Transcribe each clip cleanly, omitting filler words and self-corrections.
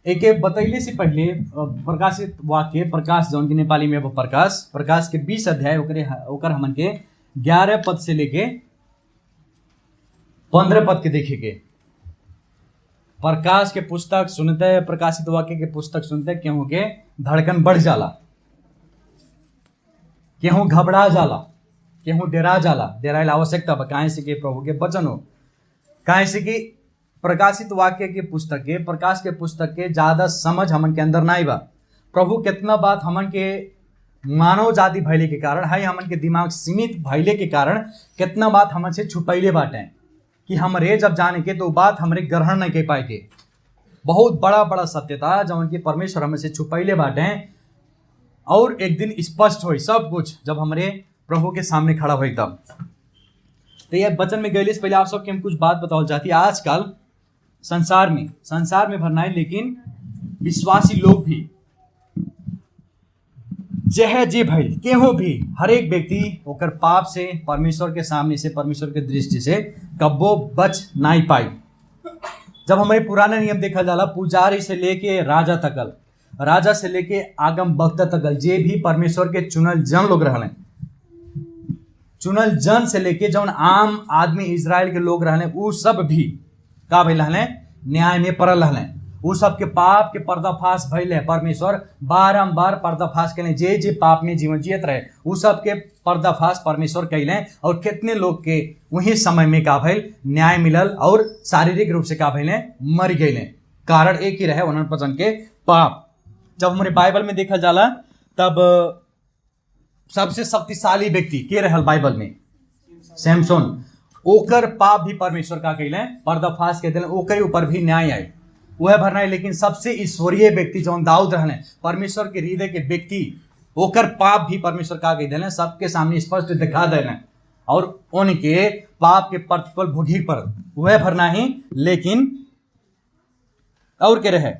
एक बतैले से पहले प्रकाशित वाक्य प्रकाश जौन की नेपाली में प्रकाश के 20 अध्याय ओकर हमन के 11 पद से लेके 15 पद के देखे के। प्रकाश के पुस्तक सुनते, प्रकाशित वाक्य के पुस्तक सुनते केहू के धड़कन बढ़ जाला, केहू घबरा जाला, केहू डेरा जाला। डेराइल आवश्यकता बा, काहे से कि प्रभु के वचन हो, काहे से कि प्रकाशित वाक्य के पुस्तक के, प्रकाश के पुस्तक के ज्यादा समझ हमन के अंदर नहीं बा। प्रभु कितना बात हमन के मानव जाति भैले के कारण है, हमन के दिमाग सीमित भैले के कारण कितना बात हमन से छुपैले बाटे कि हमरे जब जाने के तो बात हमरे ग्रहण नहीं कर पाए के। बहुत बड़ा बड़ा सत्यता जौन की परमेश्वर हमन से छुपैले बाटे और एक दिन स्पष्ट हो सब कुछ जब हमरे प्रभु के सामने खड़ा हो तब। तो यह वचन में गए से पहले आप सबके हम कुछ बात बताओ चाहती। आजकल संसार में भरना है, लेकिन विश्वासी लोग भी जे भाई केहू भी हर एक व्यक्ति ओकर पाप से परमेश्वर के सामने से, परमेश्वर के दृष्टि से कब्बो बच नहीं पाई। जब हमारे पुराना नियम देखा जाला, पुजारी से लेके राजा तकल, राजा से लेके आगम वक्ता तकल, जे भी परमेश्वर के चुनल जन लोग रहले, चुनल जन से लेके जौन आम आदमी इजराइल के लोग रहले, वो सब भी का भइल रहले, न्याय में पड़ल रहले। वो सबके पाप के पर्दाफाश भइले, परमेश्वर बारंबार पर्दाफाश कैले। जे पाप में जीवन जियत रहे वो सबके पर्दाफाश परमेश्वर कैले और कितने लोग के वही समय में का भइल, न्याय मिलल और शारीरिक रूप से का भइले, मर गए। कारण एक ही रहे, उन्होंने पसंद के पाप। जब हमारे बाइबल में देखा जाला तब सबसे शक्तिशाली व्यक्ति के रहल बाइबल में, सैमसन। ओकर पाप भी परमेश्वर का कैले, पर्दाफाश के दिले, ओकर ऊपर भी न्याय आए, वह भरना है। लेकिन सबसे ईश्वरीय व्यक्ति जौन दाऊद रहने, परमेश्वर के हृदय के व्यक्ति, ओकर पाप भी परमेश्वर का कह दिले, सबके सामने स्पष्ट दिखा देने और उनके पाप के प्रतिफल भोगी पर वह भरना ही। लेकिन और के रहे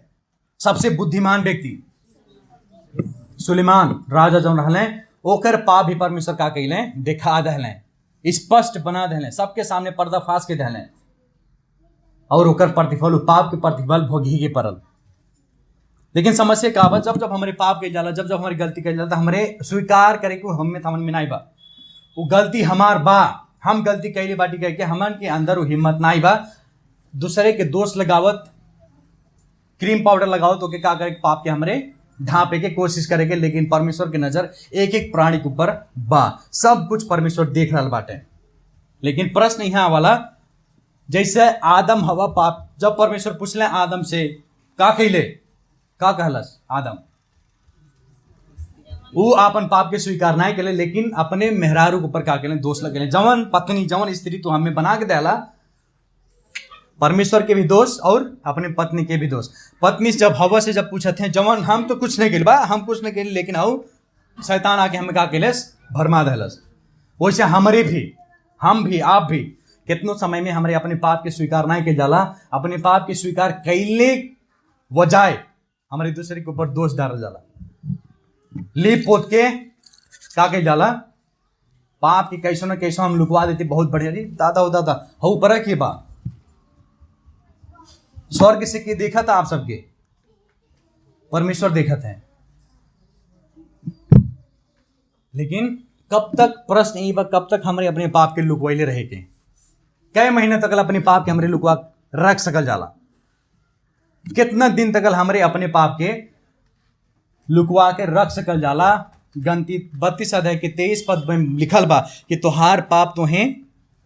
सबसे बुद्धिमान व्यक्ति सुलेमान राजा जौन रहले, ओकर पाप भी परमेश्वर का कहले दिखा देले, स्पष्ट बना देले, सबके सामने पर्दाफाश के देले और ओकर प्रतिफल, पाप के प्रतिफल भोगी के पड़ल। लेकिन समस्या का बा, जब हमारे पाप के जाला, जब हमारी गलती कर जाला, हमरे स्वीकार करे को हम में नहीं बा, वो गलती हमार बा, हम गलती कैली बाटी कह के हमन के अंदर वो हिम्मत नहीं बा। दूसरे के दोष लगावत, क्रीम पाउडर लगावत तो के का करे, पाप के हमरे ढांपे के कोशिश करेंगे। लेकिन परमेश्वर की नजर एक एक प्राणी के ऊपर बा, सब कुछ परमेश्वर देख रहा बाटे। लेकिन प्रश्न यहाँ वाला, जैसे आदम हवा पाप, जब परमेश्वर पूछले आदम से का कहले, का कहलस आदम, वो अपन पाप के स्वीकार नहीं करे, लेकिन अपने मेहरारू के ऊपर का कहले, दोष लगेले। जवन पत्नी, जवन स्त्री तो हमें बना के देला, परमेश्वर के भी दोष और अपने पत्नी के भी दोष। पत्नी जब हवा से जब पूछते हैं, जवन हम तो कुछ नहीं बा, हम कुछ नहीं करें, लेकिन आओ शैतान आके हमें का केलस, भरमा दहलस। वैसे हमारे भी, हम भी, आप भी कितनों समय में हमारे अपने पाप के स्वीकार नहीं के जाला, अपने पाप के स्वीकार कैले वजाय हमारे दूसरे के ऊपर दोष डाल जाला, लीप पोत के का के जाला, पाप की कैसो न कैसो हम लुकवा देते। बहुत बढ़िया जी, दादा हो दादा हो पर की बा, स्वर्ग से के देखा था आप सबके, परमेश्वर देखा था। लेकिन कब तक, प्रश्न यही बा, कब तक हमारे अपने पाप के लुकवाइले रहे के, कई महीने तक अपने पाप के हमारे लुकवा रख सकल जाला, कितना दिन तक हमारे अपने पाप के लुकवा के रख सकल जाला। गंती 32 अध्याय के 23 पद में लिखल बा कि तोहार पाप तोहें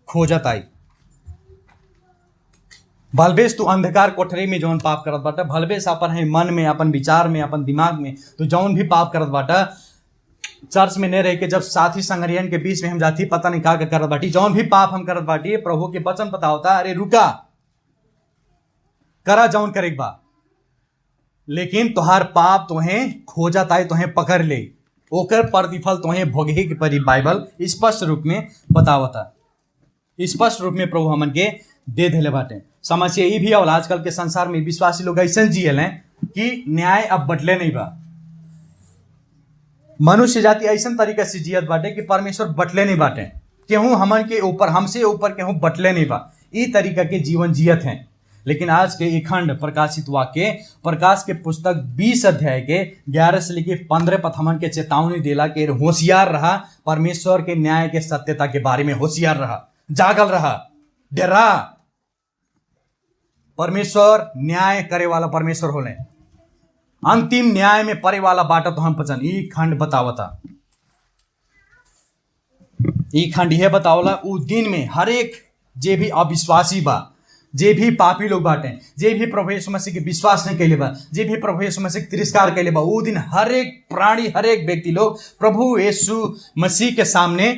खोजत आई। भलबेस तू अंधकार कोठरी में जौन पाप करत बाटा, भलबेस अपन है मन में, अपन विचार में, अपन दिमाग में, तो जौन भी पाप करत बाटा, चर्च में नहीं रह के जब साथी संगरियन के बीच में हम जाती, पता नहीं का करत बाटी, जौन भी पाप हम करत बाटी, प्रभु के वचन पता होता, अरे रुका, करा जौन करे बा, लेकिन तुहार पाप तोहें खोजत आए, तोहें पकड़ ले, ओकर प्रतिफल तोहें भोगे के परी। बाइबल स्पष्ट रूप में बतावता, स्पष्ट रूप में प्रभु हमन के दे देले बाटे। समस्या ये भी है, आजकल के संसार में विश्वासी लोग ऐसे जियल हैं कि न्याय अब बटले नहीं बा। मनुष्य जाति ऐसा तरीका से जियत बाटे कि परमेश्वर बटले नहीं बाटे, केहू हमन के ऊपर, हमसे ऊपर केहू बटले नहीं बा। ई तरीका के जीवन जियत हैं। लेकिन आज के ये खंड प्रकाशित वाक्य प्रकाश के पुस्तक 20 अध्याय के 11 से लेकर 15 पद हमन के चेतावनी देला के होशियार रहा, परमेश्वर के न्याय के सत्यता के बारे में होशियार रहा, जागल रहा, डरा। परमेश्वर न्याय करे वाला परमेश्वर होले, अंतिम न्याय में परे वाला बाटा तो हम पचन ई खंड बतावता। ई खंड यह बतावला उ दिन में हर एक जे भी अविश्वासी बा, जे भी पापी लोग बाटे, जे भी प्रभु यीशु मसीह के विश्वास नहीं कैले बा, जे भी प्रभु यीशु मसीह के तिरस्कार कैले बा, उ दिन हर एक प्राणी, हर एक व्यक्ति लोग प्रभु यीशु मसीह के सामने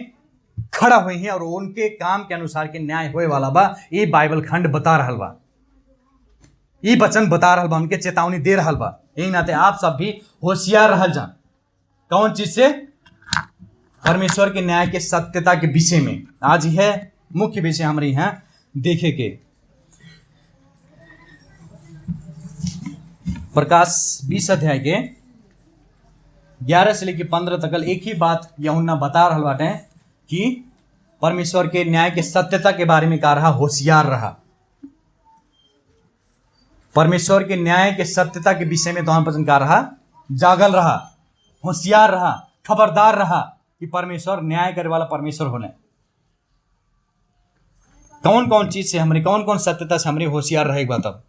खड़ा हुए हैं और उनके काम के अनुसार के न्याय होए वाला बा। ये बाइबल खंड बता रहल बा, ये वचन बता रहल बा, उनके चेतावनी दे रहल बा। यही नाते आप सब भी होशियार रहल जा। कौन चीज से? परमेश्वर के न्याय के सत्यता के विषय में। आज यह मुख्य विषय हमारे यहाँ देखे के। प्रकाश 20 अध्याय के 11 से लेकर 15 तक एक ही बात यूहन्ना बता रहल बाटे कि परमेश्वर के न्याय के सत्यता के बारे में कह रहा होशियार रहा। परमेश्वर के न्याय के सत्यता के विषय में तो हम पसंद कर रहा जागल रहा, होशियार रहा, खबरदार रहा कि परमेश्वर न्याय करे वाला परमेश्वर होने। कौन कौन चीज से हमरे, कौन कौन सत्यता से हमरे होशियार रहेगा? तब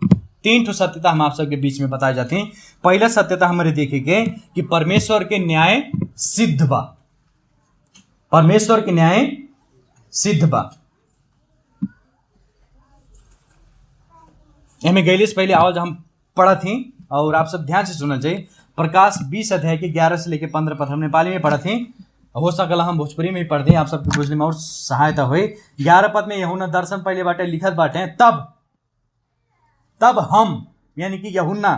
3 ठो सत्यता हम आप सबके बीच में बताई जाती हैं। पहला सत्यता हमारे देखेंगे कि परमेश्वर के न्याय सिद्ध बा। परमेश्वर के न्याय सिद्ध बा। हमें गैली से पहले आवाज हम पढ़ा थी और आप सब ध्यान से सुनना चाहिए। प्रकाश 20 अध्याय के 11 से लेकर 15 पद हम नेपाली में पढ़ा थी, हो सकला हम भोजपुरी में ही पढ़ दें, आप सबके बुझने में और सहायता हुई। 11 पद में यूहन्ना दर्शन पहले बाटे लिखत बाटे, तब हम यानी कि यूहन्ना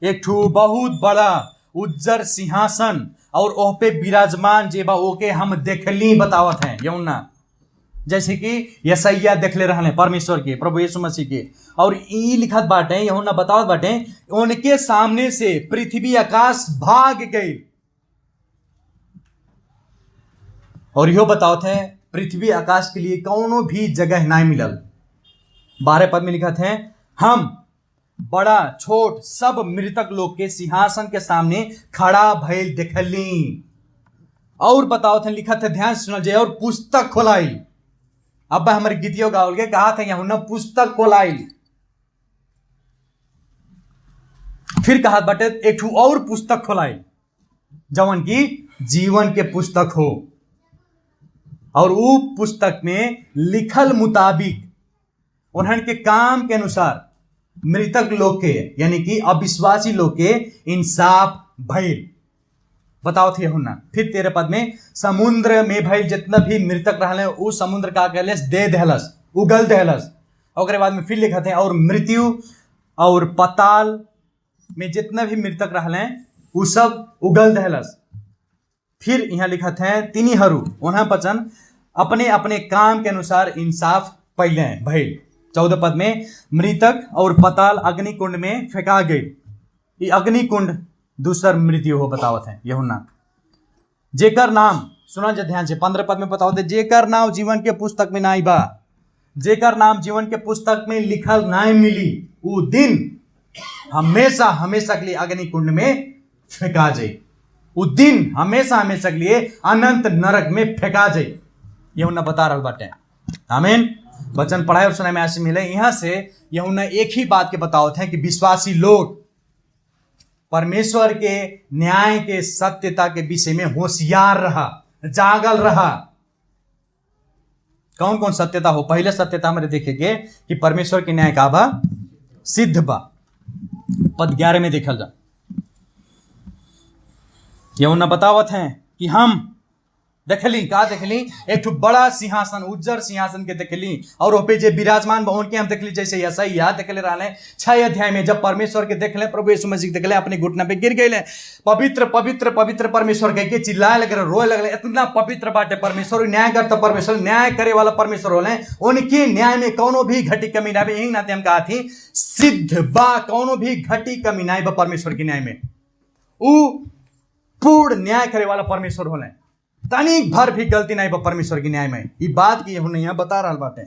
एक ठू बहुत बड़ा उज्जर सिंहासन और ओह पे विराजमान जे बा ओके हम देखली बतावत हैं यूहन्ना। जैसे कि यशायाह देखले रहले परमेश्वर के, प्रभु यीशु मसीह के, और ई लिखत बाटे यूहन्ना बतावत बाटे उनके सामने से पृथ्वी आकाश भाग गई। और यो बतावत है पृथ्वी आकाश के लिए कौनो भी जगह नहीं मिलल। 12 पद में लिखत है, हम बड़ा छोट सब मृतक लोग के सिंहासन के सामने खड़ा भइल देखली। और बतावत है लिखत है, ध्यान से सुनल जाए, और पुस्तक खोलाई। अब हमारे गीतियों गावल के कहा था यूहन्ना पुस्तक खोलाई। फिर कहा बटे एक ठू और पुस्तक खोलाई जवन की जीवन के पुस्तक हो, और वो पुस्तक में लिखल मुताबिक उन्हन के काम के अनुसार मृतक लोग के यानी कि अविश्वासी लोग के इंसाफ भइल। बताओ थे यूहन्ना। फिर 13 पद में, समुद्र में भइल जितना भी मृतक रहले उ समुद्र का कहलेस दे दहलस, उगल दहलस। और बाद में फिर लिखते हैं, और मृत्यु और पताल में जितना भी मृतक रहले उ सब उगल दहलस। फिर यहाँ लिखत है, तिनीहरू उन्हें पचन अपने अपने काम के अनुसार इंसाफ पहले भइल। 14 पद में, मृतक और पताल अग्निकुंड में फेंका गई। ये अग्निकुंड दूसर मृत्यु हो बतावत है यूहन्ना। जेकर नाम सुना जा ध्यान से, 15 पद में बतावत है, जेकर नाम जीवन के पुस्तक में नाई बा, जेकर नाम जीवन के पुस्तक में लिखल नाई मिली, वो दिन हमेशा हमेशा के लिए अग्निकुंड में फेंका जाए। वो दिन हमेशा हमेशा के लिए अनंत नरक में फेंका जाए। यूहन्ना बता रहल बाटे। आमीन। वचन पढ़ाए और सुनाए में आशीष मिले। यहाँ से यूहन्ना एक ही बात के बतावत है कि विश्वासी लोग परमेश्वर के न्याय के सत्यता के विषय में होशियार रहा, जागल रहा। कौन कौन सत्यता हो? पहले सत्यता हमारे देखेंगे कि परमेश्वर के न्याय का बा सिद्ध बा। पद 11 में देखल जा, यूहन्ना बतावत हैं कि हम देखली का देखली एक ठो बड़ा सिंहासन, उज्जर सिंहासन के देखली, और ओपे जे विराजमान बा उनके हम देखली। जैसे यशायाह देखले रहले 6 अध्याय में, जब परमेश्वर के देखले, प्रभु यीशु मसीह देखले, अपने घुटना पे गिर गए, पवित्र पवित्र पवित्र परमेश्वर कह के चिल्लाए लगे, रोए लगले, इतना पवित्र बाटे परमेश्वर, न्याय करता परमेश्वर, न्याय करे वाला परमेश्वर होले। उनके न्याय में कौनो भी घटी कमी ना बे। यही नाते हम कहा थी सिद्ध बा, कौनो भी घटी कमी ना बा परमेश्वर के न्याय में। उ पूर्ण न्याय करे वाला परमेश्वर होले, तनिक भर भी गलती नहीं बा परमेश्वर के न्याय में। ये बात की यूहन्ना यहाँ बता रहा बाटे।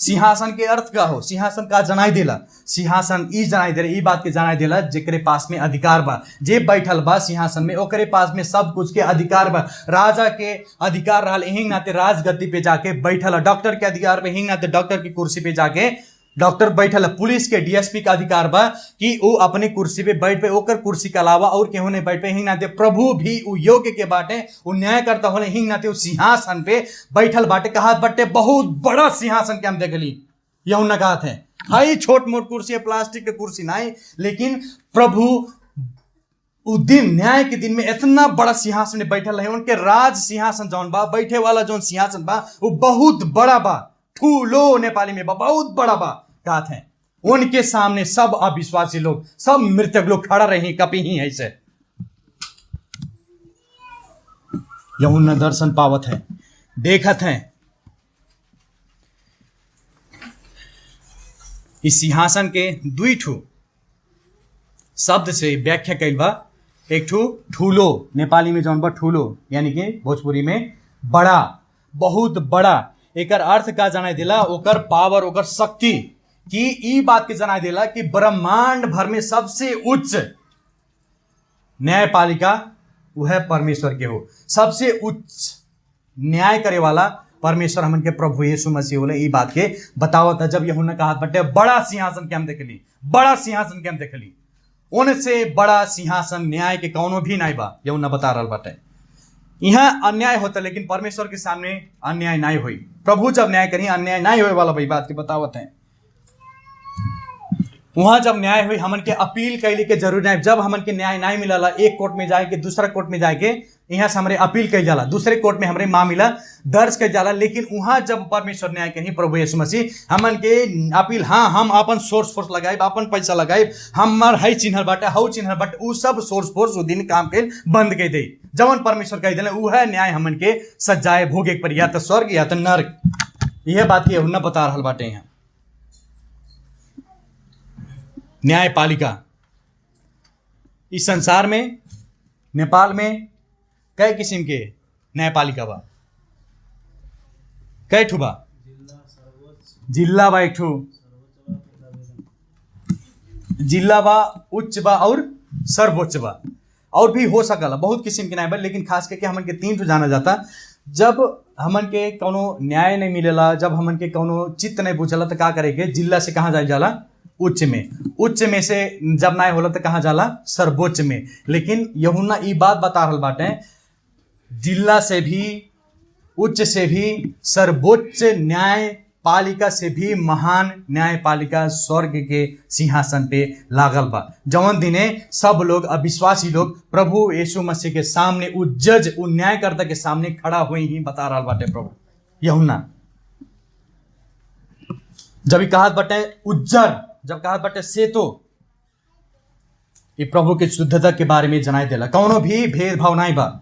सिंहासन के अर्थ का हो, सिंहासन का जनाई देला, सिंहासन ई जनाई देला, ई बात के जनाई देला जेकरे पास में अधिकार बा, जे बैठल बा सिंहासन में ओकरे पास में सब कुछ के अधिकार बा। राजा के अधिकार रहल यही नाते राजगद्दी पे जाके बैठल, डॉक्टर के अधिकार पे यही नाते डॉक्टर की कुर्सी पे जाके डॉक्टर बैठल, पुलिस के डीएसपी का अधिकार बा कि वो अपने कुर्सी पे बैठ पे, ओकर कुर्सी के अलावा और केहू नहीं बैठ पे। यही नाते प्रभु भी उ योग्य के बाटे, उ न्याय करता होले, यही नाते उ सिंहासन पे बैठल बाटे। कहा बटे बहुत बड़ा सिंहासन के हम देखली, यहू न कहत है हाई छोट मोट कुर्सी है, प्लास्टिक के कुर्सी नहीं, लेकिन प्रभु उ दिन न्याय के दिन में इतना बड़ा सिंहासन में बैठल है। उनके राज सिंहासन जौन बा, बैठे वाला जौन सिंहासन बा वो बहुत बड़ा बा, ठूलो नेपाली में बा, बहुत बड़ा बा कहत है। उनके सामने सब अविश्वासी लोग, सब मृतक लोग खड़ा रहे, कपी ही ऐसे यूहन्ना दर्शन पावत है, देखत है। इस सिंहासन के दुई ठू शब्द से व्याख्या कैल बा। एक ठू ठूलो, नेपाली में जौन बा ठूलो, यानी कि भोजपुरी में बड़ा, बहुत बड़ा। एकर अर्थ का जनाई देला, ओकर पावर, ओकर शक्ति कि ई बात के जनाई देला कि ब्रह्मांड भर में सबसे उच्च न्यायपालिका वह परमेश्वर के हो। सबसे उच्च न्याय करे वाला परमेश्वर हमन के प्रभु यीशु मसीह होले। ई बात के बतावत है। जब यूहन्ना का हाथ बटे बड़ा सिंहासन के हम देखली, बड़ा सिंहासन के हम देखली, उनसे बड़ा सिंहासन न्याय के कौनो भी नहीं बा, यूहन्ना बता रहल बाटे। यहाँ अन्याय होता, लेकिन परमेश्वर के सामने अन्याय नहीं हुई। प्रभु जब न्याय करी अन्याय नहीं होए वाला, भाई बात के बतावत है। वहां जब न्याय हुई, हमन के अपील कैले के जरूरी नहीं। जब हमन के न्याय नहीं मिला, एक कोर्ट में जाके दूसरा कोर्ट में जाके यहाँ से हमारे अपील कई जाला, दूसरे कोर्ट में हमारे मामला दर्ज कई जाला, लेकिन वहां जब परमेश्वर न्याय कही प्रभु यीशु मसीह, हमन के अपील, हाँ हम अपन सोर्स फोर्स लगाए, अपन पैसा लगाए, हमार है चिन्हल बाटे, हऊ चिन्हल बाटे, उ सब सोर्स फोर्स उ दिन काम के बंद कर दे। जवन परमेश्वर कह दिले वह न्याय हमन के सजाए भोगे पर, या तो स्वर्ग या तो नर्क। यह बात के यूहन्ना बता रहल बाटे। यहाँ न्यायपालिका इस संसार में, नेपाल में कई किस्म के न्यायपालिका बा, कई ठू बा, जिला बा, एक ठू जिला बा, उच्च बा और सर्वोच्च बा, और भी हो सकला बहुत किस्म के न्याय बा, लेकिन खास करके हमन के तीन ठू जाना जाता। जब हमन के कौनो न्याय नहीं मिलेला, जब हमन के कौनो चित्त नहीं बुझला तो का करेंगे, जिला से कहाँ जाए जाला, उच्च में, उच्च में से जब न्याय होला तो कहाँ जाला, सर्वोच्च में। लेकिन यूहन्ना ई बात बता रहल बाटे, जिला से भी, उच्च से भी, सर्वोच्च न्यायपालिका से भी महान न्यायपालिका स्वर्ग के सिंहासन पे लागल बा। जवन दिने सब लोग, अविश्वासी लोग प्रभु यीशु मसीह के सामने, उ जज, उ न्यायकर्ता के सामने खड़ा हुई ही बता रहल बाटे प्रभु यूहन्ना। जब कहत बाटे उज्जर, जब कहत बाटे सेतो, ये प्रभु के शुद्धता के बारे में जनाई देला। कौनो भी भेदभाव नहीं बा।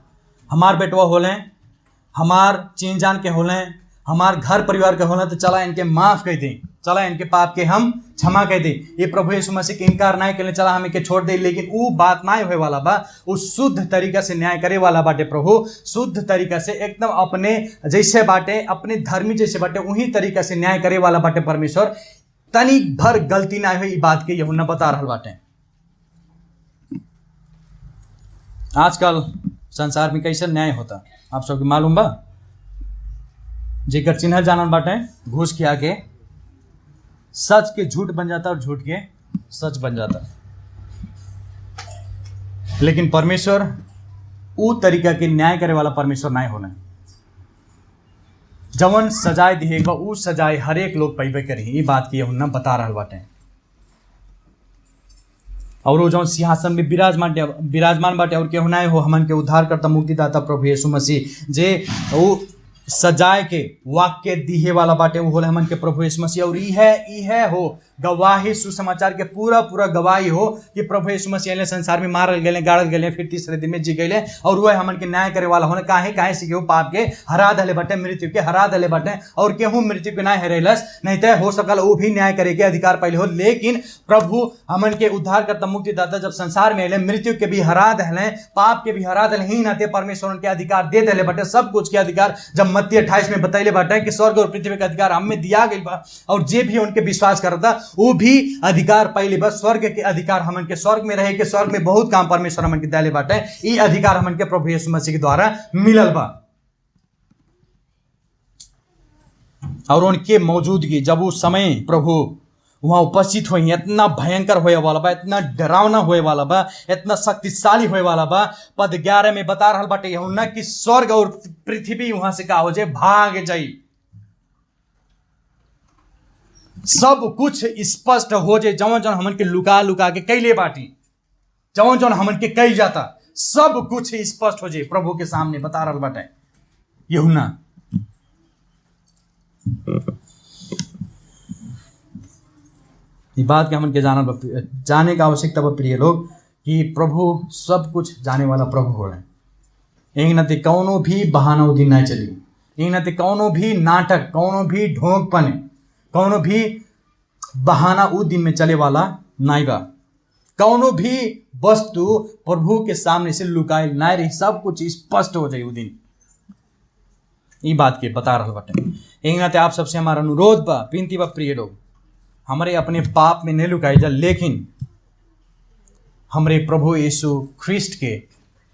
हमार बेटवा होले, हमार चीन जान के होले, हमार घर परिवार के होले, तो चला इनके माफ कर दें, चला इनके पाप के हम क्षमा कर दें। ये प्रभु यीशु मसीह के इनकार नहीं करे, चला हम इनके छोड़ दे। लेकिन वो बात नहीं होए वाला बा। वो शुद्ध तरीका से न्याय करे वाला बाटे प्रभु, शुद्ध तरीका से एकदम अपने जैसे बाटे, अपने धर्मी जैसे बाटे, वही तरीका से न्याय करे वाला बाटे परमेश्वर। तनी भर गलती ना हुई, बात के यूहन्ना बता रहल बाटे। आजकल संसार में कैसे न्याय होता आप सबके मालूम बा। जेकर चिन्ह जानल बाटे, घूस खिया के सच के झूठ बन जाता और झूठ के सच बन जाता। लेकिन परमेश्वर उ तरीका के न्याय करे वाला परमेश्वर नहीं होना। जवन सजाए दिएगा उ सजाए हर एक लोग पैबे करी, ये बात की यूहन्ना बता रहल बाटे। और वो जौन सिंहासन में विराजमान बाटे और केहू नहीं हो, हमन के उद्धार करता मुक्तिदाता प्रभु यीशु मसीह, जे वो सजाए के वाक्य दिहे वाला बाटे, वो होले हमन के प्रभु यीशु मसीह। और यह हो गवाही सुसमाचार के पूरा पूरा गवाही हो कि प्रभु यीशु मसीह ने संसार में मारल गए, गाड़ल गए, फिर तीसरे दिन में जी गए, और वह हमन के न्याय करे वाला होने काहे से केहू पाप के हरा दले बटे, मृत्यु के हरा दले बटे, और केहू मृत्यु के ना हरेलस, नहीं तो हो सकल वो भी न्याय करे के अधिकार पहले हो। लेकिन प्रभु हमन के उद्धार करता मुक्तिदाता जब संसार में अले, मृत्यु के भी हरा दले, पाप के भी हरा दले, ही नाते परमेश्वर के अधिकार दे दले बटे, सब कुछ के अधिकार। जब मत्ती 28 में बतैले बाटे कि स्वर्ग और पृथ्वी का अधिकार हमें दिया गई बा, और जे भी उनके विश्वास करता वो भी अधिकार पहले बस स्वर्ग के अधिकार हमन के स्वर्ग में रहे के, स्वर्ग में बहुत काम परमेश्वर हमन के दिले बाटे, ये अधिकार हमन के प्रभु यीशु मसीह के द्वारा मिलल बा। और उनके मौजूदगी जब उस समय प्रभु वहां उपस्थित हुई, इतना भयंकर होए वाला बा, इतना डरावना होए वाला बा, इतना शक्तिशाली होए वाला बा। पद 11 में बता रहल बाटे यूहन्ना कि स्वर्ग और पृथ्वी वहां से का हो जाए, भाग जाई, सब कुछ स्पष्ट हो जाए। जवन जवन हमन के लुका लुका के कैले बाटी, जवन जवन हमन के कही जाता, सब कुछ स्पष्ट हो जाए प्रभु के सामने, बता रहल बाटे यूहन्ना। ये बात के हमन के जाने का आवश्यकता बा प्रिय लोग, कि प्रभु सब कुछ जाने वाला प्रभु हो रहे। एक नते कौनो भी बहाना उ दिन नहीं चली, एक नते कौनो भी नाटक, कौनो भी ढोंगपन, कौनो भी बहाना उ दिन में चले वाला नहीं बा। कौनो भी वस्तु प्रभु के सामने से लुकाए नहीं रही, सब कुछ स्पष्ट हो जाए उ दिन। ये बात के बता रहा बाटे। एक नाते आप सबसे हमारा अनुरोध बा, विनती बा प्रिय लोग, हमारे अपने पाप में नहीं लुकाई जा, लेकिन हमारे प्रभु यीशु ख्रिस्ट के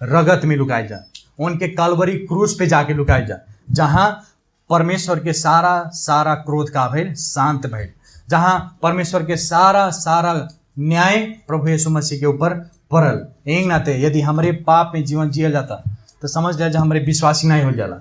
रगत में लुकाई जा, उनके काल्वरी क्रूस पे जाके लुकाई जा, जहां परमेश्वर के सारा क्रोध का भइल शांत भइल, जहां परमेश्वर के सारा न्याय प्रभु यीशु मसीह के ऊपर पड़ल। एक नाते यदि हमारे पाप में जीवन जिया जाता तो समझ लिया जा हमारे विश्वासी नहीं हो जाला।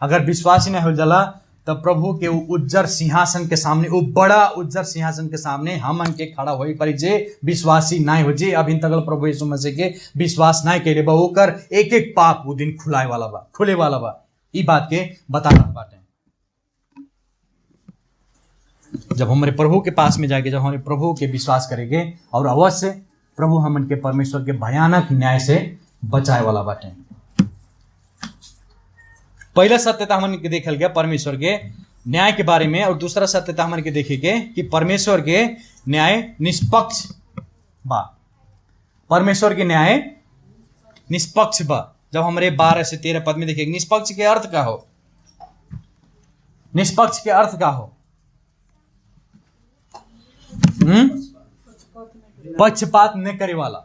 अगर विश्वासी नहीं हो जाला तब प्रभु के उज्जर सिंहासन के सामने, वो बड़ा उज्जर सिंहासन के सामने हमन के खड़ा होई पर जे विश्वासी नहीं हो, जे अभी तक प्रभु यीशु मसीह के विश्वास नहीं कैले बा, ओकर एक एक पाप वो दिन खुले वाला बा। ई बात के बता रहा बाटे। जब हमारे प्रभु के पास में जाके, जब हमारे प्रभु के विश्वास करेंगे, और अवश्य प्रभु हमन के परमेश्वर के भयानक न्याय से बचाए वाला बाटे। पहला सत्यता हमन के देखल गया परमेश्वर के न्याय के बारे में, और दूसरा सत्यता हमन के देखेंगे कि परमेश्वर के न्याय निष्पक्ष बा। परमेश्वर के न्याय निष्पक्ष बा। जब हमारे 12 से 13 पद में देखेंगे, निष्पक्ष के अर्थ का हो, निष्पक्ष के अर्थ का हो, पक्षपात न करे वाला,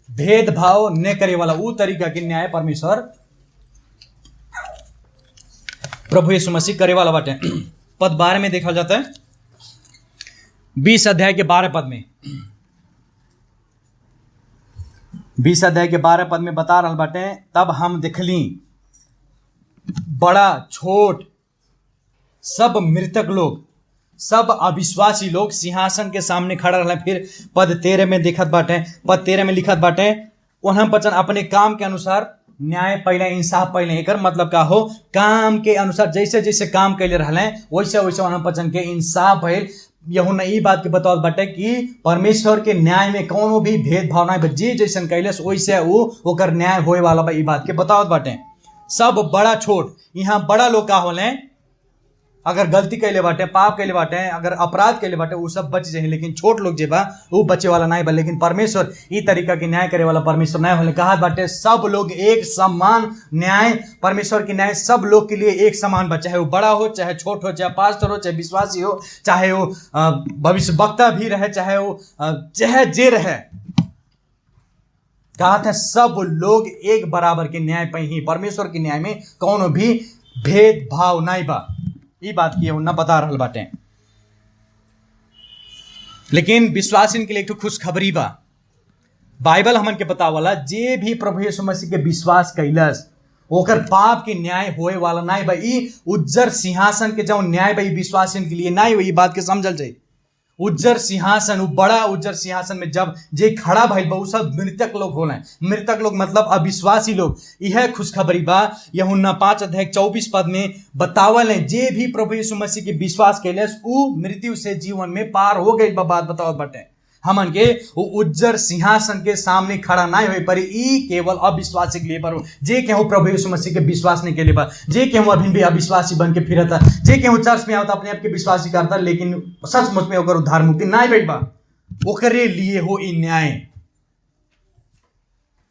भेदभाव न करे वाला, वो तरीका के न्याय परमेश्वर प्रभु यीशु मसीह करे वाला बाटे। पद 12 में देखा जाता है, 20 अध्याय के 12 पद में, 20 अध्याय के 12 पद में बता रहा बाटे, तब हम देखली बड़ा छोट सब मृतक लोग, सब अविश्वासी लोग सिंहासन के सामने खड़ा रहे। फिर पद 13 में देखत बाटे, पद 13 में लिखत बाटे, उन्हें बचन अपने काम के अनुसार न्याय पहले, इंसाफ पहले। एकर मतलब का हो, काम के अनुसार जैसे जैसे काम कैले रहले वैसे वैसे उन्हें बचन के इंसाफ भइल। यूहन्ना ई बात के बतावत बाटे कि परमेश्वर के न्याय में कोनो भी भेदभाव नहीं, जे जैसन कैले वैसे वो ओकर न्याय होए वाला बा। ई बात के बतावत बाटे। सब बड़ा छोट, यहाँ बड़ा लोग का होले, अगर गलती कैले बाटे, पाप कैले बाटे, अगर अपराध कैले बाटे, वो सब बच जाए, लेकिन छोट लोग जे बा वो बचे वाला नहीं बा। लेकिन परमेश्वर ई तरीका के न्याय करे वाला परमेश्वर नहीं होले। कहा बाटे सब लोग एक समान न्याय, परमेश्वर की न्याय सब लोग के लिए एक समान बा, चाहे वो बड़ा हो, चाहे छोट हो, चाहे पास्टर हो, चाहे विश्वासी हो, चाहे वो भविष्य वक्ता भी रहे, चाहे वो चाहे जे रहे। कहा था सब लोग एक बराबर के न्याय पे ही, परमेश्वर के न्याय में कौनो भी भेदभाव नहीं बा। ये बात की यूहन्ना बता रहल बाटे। लेकिन विश्वासिन के लिए एक खुशखबरी बा। बाइबल हमन के बतावला, जे भी प्रभु यीशु मसीह के विश्वास कैलस ओकर पाप के न्याय होए वाला नहीं बा। ई उज्जर सिंहासन के जो न्याय बा विश्वासिन के लिए नहीं, वही बात के समझल जाए। उज्जर सिंहासन, वो बड़ा उज्जर सिंहासन में जब जे खड़ा भइल बा उ सब मृतक लोग होले। मृतक लोग मतलब अविश्वासी लोग। यह खुशखबरी बा यूहन्ना 5:24 में बतावल है, जे भी प्रभु यीशु मसीह के विश्वास कैले उ मृत्यु से जीवन में पार हो गई बा। बात बतावत बाटे हमन के वो उज्जर सिंहासन के सामने खड़ा नहीं होई पर ई केवल अविश्वासी के लिए पर जे केहू प्रभु यीशु मसीह के विश्वास नहीं के लिए बा, जे केहू अभी भी अविश्वासी बन के फिरता, जे केहू चर्च में आवता अपने आप के विश्वासी करता लेकिन सचमुच में ओकर उद्धार मुक्ति नहीं बैठ बा, ओकरे लिए हो ई न्याय।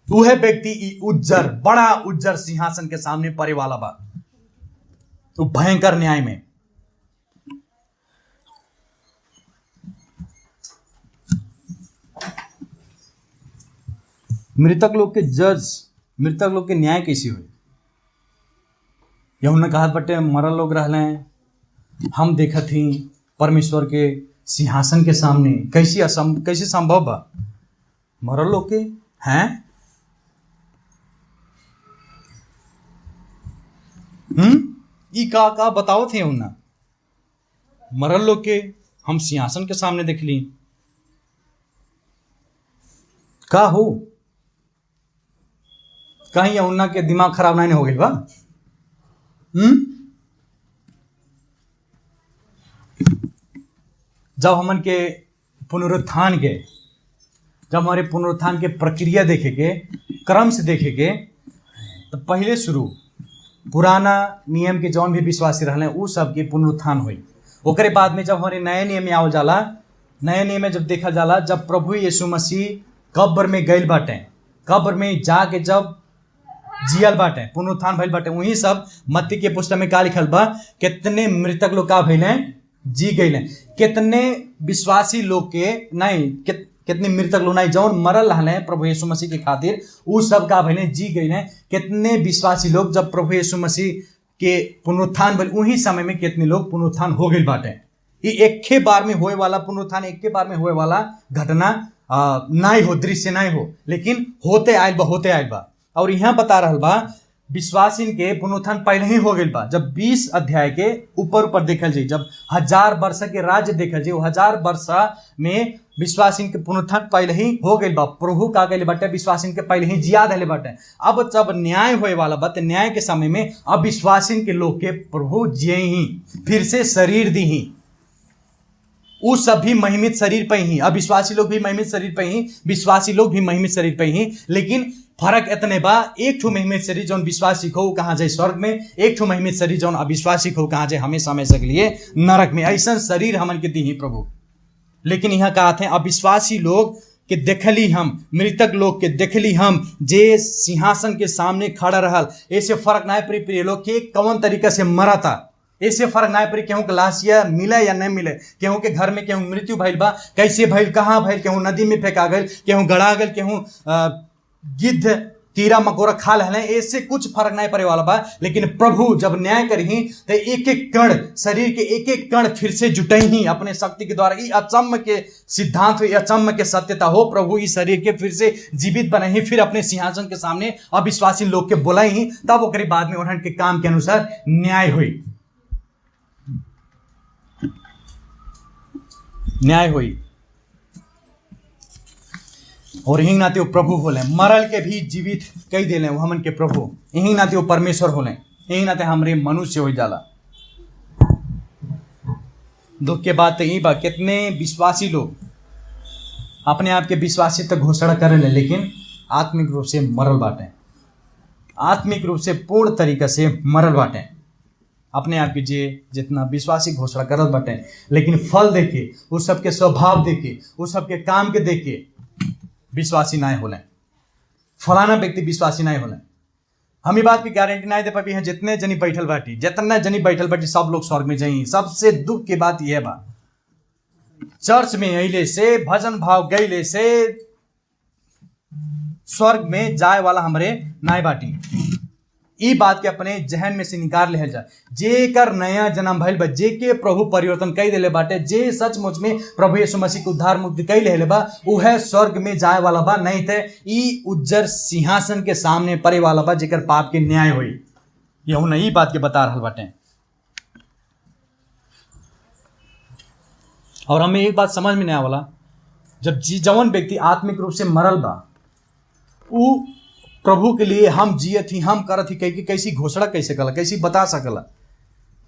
वह व्यक्ति ई उज्जर बड़ा उज्जर सिंहासन के सामने पड़े वाला बा, तो भयंकर न्याय में। मृतक लोग के जज, मृतक लोग के न्याय कैसी हुई? यूहन्ना कहत बटे मरल लोग रहले हम देखत ही परमेश्वर के सिंहासन के सामने। कैसे संभव बा? मरल लोग के हैं ई का बताओ थे यूहन्ना। मरल लोग के हम सिंहासन के सामने देख ली का हो? कहीं यूहन्ना के दिमाग खराब नहीं हो गई बा? जब हमन के पुनरुत्थान के, जब हमारे पुनरुत्थान के प्रक्रिया देखे के, क्रम से देखे के, तो पहले शुरू पुराना नियम के जौन भी विश्वासी रहले उ सब के पुनरुत्थान हुई। ओकरे बाद में जब हमारे नए नियम में आवल जाला, नए नियम में जब देखा जाला, जब प्रभु यीशु मसीह कब्र में गइल बाटे, कब्र में जाके जब जियल बाटे, पुनरुत्थान भइल बाटे, वही सब मत्ती के पुस्तक में का लिखल बा, कितने मृतक लोग का भइले जी गइले, कितने विश्वासी लोग के नहीं, कितने मृतक लोग नहीं जौन मरल रहले प्रभु यीशु मसीह के खातिर उ सब का भइले जी गइले। कितने विश्वासी लोग जब प्रभु यीशु मसीह के पुनरुत्थान भइल उही समय में कितने लोग पुनरुत्थान हो गइल बाटे। ये एक बार में होए वाला पुनरुत्थान, एक बार में होए वाला घटना नहीं हो, दृश्य नहीं हो, लेकिन होते आयल बा। और यहाँ बता रहल बा विश्वासीन के पुनरुत्थान पहले ही हो गइल बा। जब 20 अध्याय के ऊपर देखल जाए, जब 1000 वर्ष के राज्य देखल जाए, 1000 वर्ष में विश्वासीन के पुनरुत्थान पहले ही हो गइल बा। प्रभु का गइल बाटे विश्वासीन के पहले ही जिया धले बाटे। अब जब न्याय होए वाला बा, न्याय के समय में अब विश्वासीन के लोग के प्रभु जिये ही, फिर से शरीर दी ही, वो सब भी महिमित शरीर पे ही, अविश्वासी लोग भी महिमित शरीर पे ही, विश्वासी लोग भी महिमित शरीर पे ही। लेकिन फर्क इतने बा, एक ठो महिमित शरीर जौन विश्वासी हो कहाँ जाए स्वर्ग में, एक ठो महिमित शरीर जौन अविश्वासी हो कहाँ जाए हमेशा हमेशा के लिए नरक में। ऐसा शरीर हमन के दी ही प्रभु। लेकिन यहाँ कहा थे अविश्वासी लोग के देखली हम, मृतक लोग के देखली हम, जे सिंहासन के सामने खड़ा रहल। ऐसे फर्क नहीं पड़ी प्रिय लोग के कौन तरीका से मरा था, ऐसे फर्क नहीं पड़ी केहू के लाशिया मिले या नहीं मिले, केहू के घर में केहू मृत्यु भइल बा, कैसे भइल, कहाँ भइल, केहू नदी में फेंका गल, केहू गड़ा गल, केहू गिद्ध कीड़ा मकोड़ा खा लें, ऐसे कुछ फर्क नहीं पड़े वाला बा। लेकिन प्रभु जब न्याय करही तो एक एक कण, शरीर के एक एक कण फिर से जुटही अपने शक्ति के द्वारा। ये अचम्म के सिद्धांत, ये अचम्म के सत्यता हो। प्रभु इस शरीर के फिर से जीवित बनाही, फिर अपने सिंहासन के सामने अविश्वासी लोग के बुलाई, तब ओकरे बाद में उन्हन के काम के अनुसार न्याय हुई, न्याय हुई। और यही नाते वो प्रभु होले, मरल के भी जीवित कई देले वो हमन के प्रभु। यही नाते वो परमेश्वर होले, यही नाते हमरे मनुष्य हो जाला। दुख के बात तो यही बा, कितने विश्वासी लोग अपने आप के विश्वासी तक घोषणा करे ले, लेकिन आत्मिक रूप से मरल बाटे, आत्मिक रूप से पूर्ण तरीका से मरल बाटे। अपने आप के जे जितना विश्वासी घोषणा करत बाटे, लेकिन फल देखे, उस सबके स्वभाव देखे, उस सबके काम के देखे विश्वासी नहीं होले, फलाना व्यक्ति विश्वासी नहीं होले। हम ये बात की गारंटी नहीं दे पाबी हैं जितने जनी बैठल बाटी, जितना जनी बैठल बाटी सब लोग स्वर्ग में जाई। सबसे दुख की बात यह बा, चर्च में अइले से, भजन भाव गईले से स्वर्ग में जाए वाला हमरे नाय बाटी। ई बात के अपने जहन में से निकाल ले जाए। जे कर नया जन्म भइल बा, जे के प्रभु परिवर्तन कई देले बाटे, जे सचमुच में प्रभु यीशु मसीह के उद्धार मुक्ति कई ले बा, उहे स्वर्ग में जाए वाला बा। नहीं थे ई उज्जर सिंहासन के सामने पड़े वाला बा, जेकर पाप के न्याय हुई। यहू नहीं बात के बता रहल बाटे। और हमें एक बात समझ में नहीं आवला, जब जवन व्यक्ति आत्मिक रूप से मरल बा, उ प्रभु के लिए हम जियत ही, हम करत ही कह के कैसी घोषणा कैसे कला, कैसी बता सकला।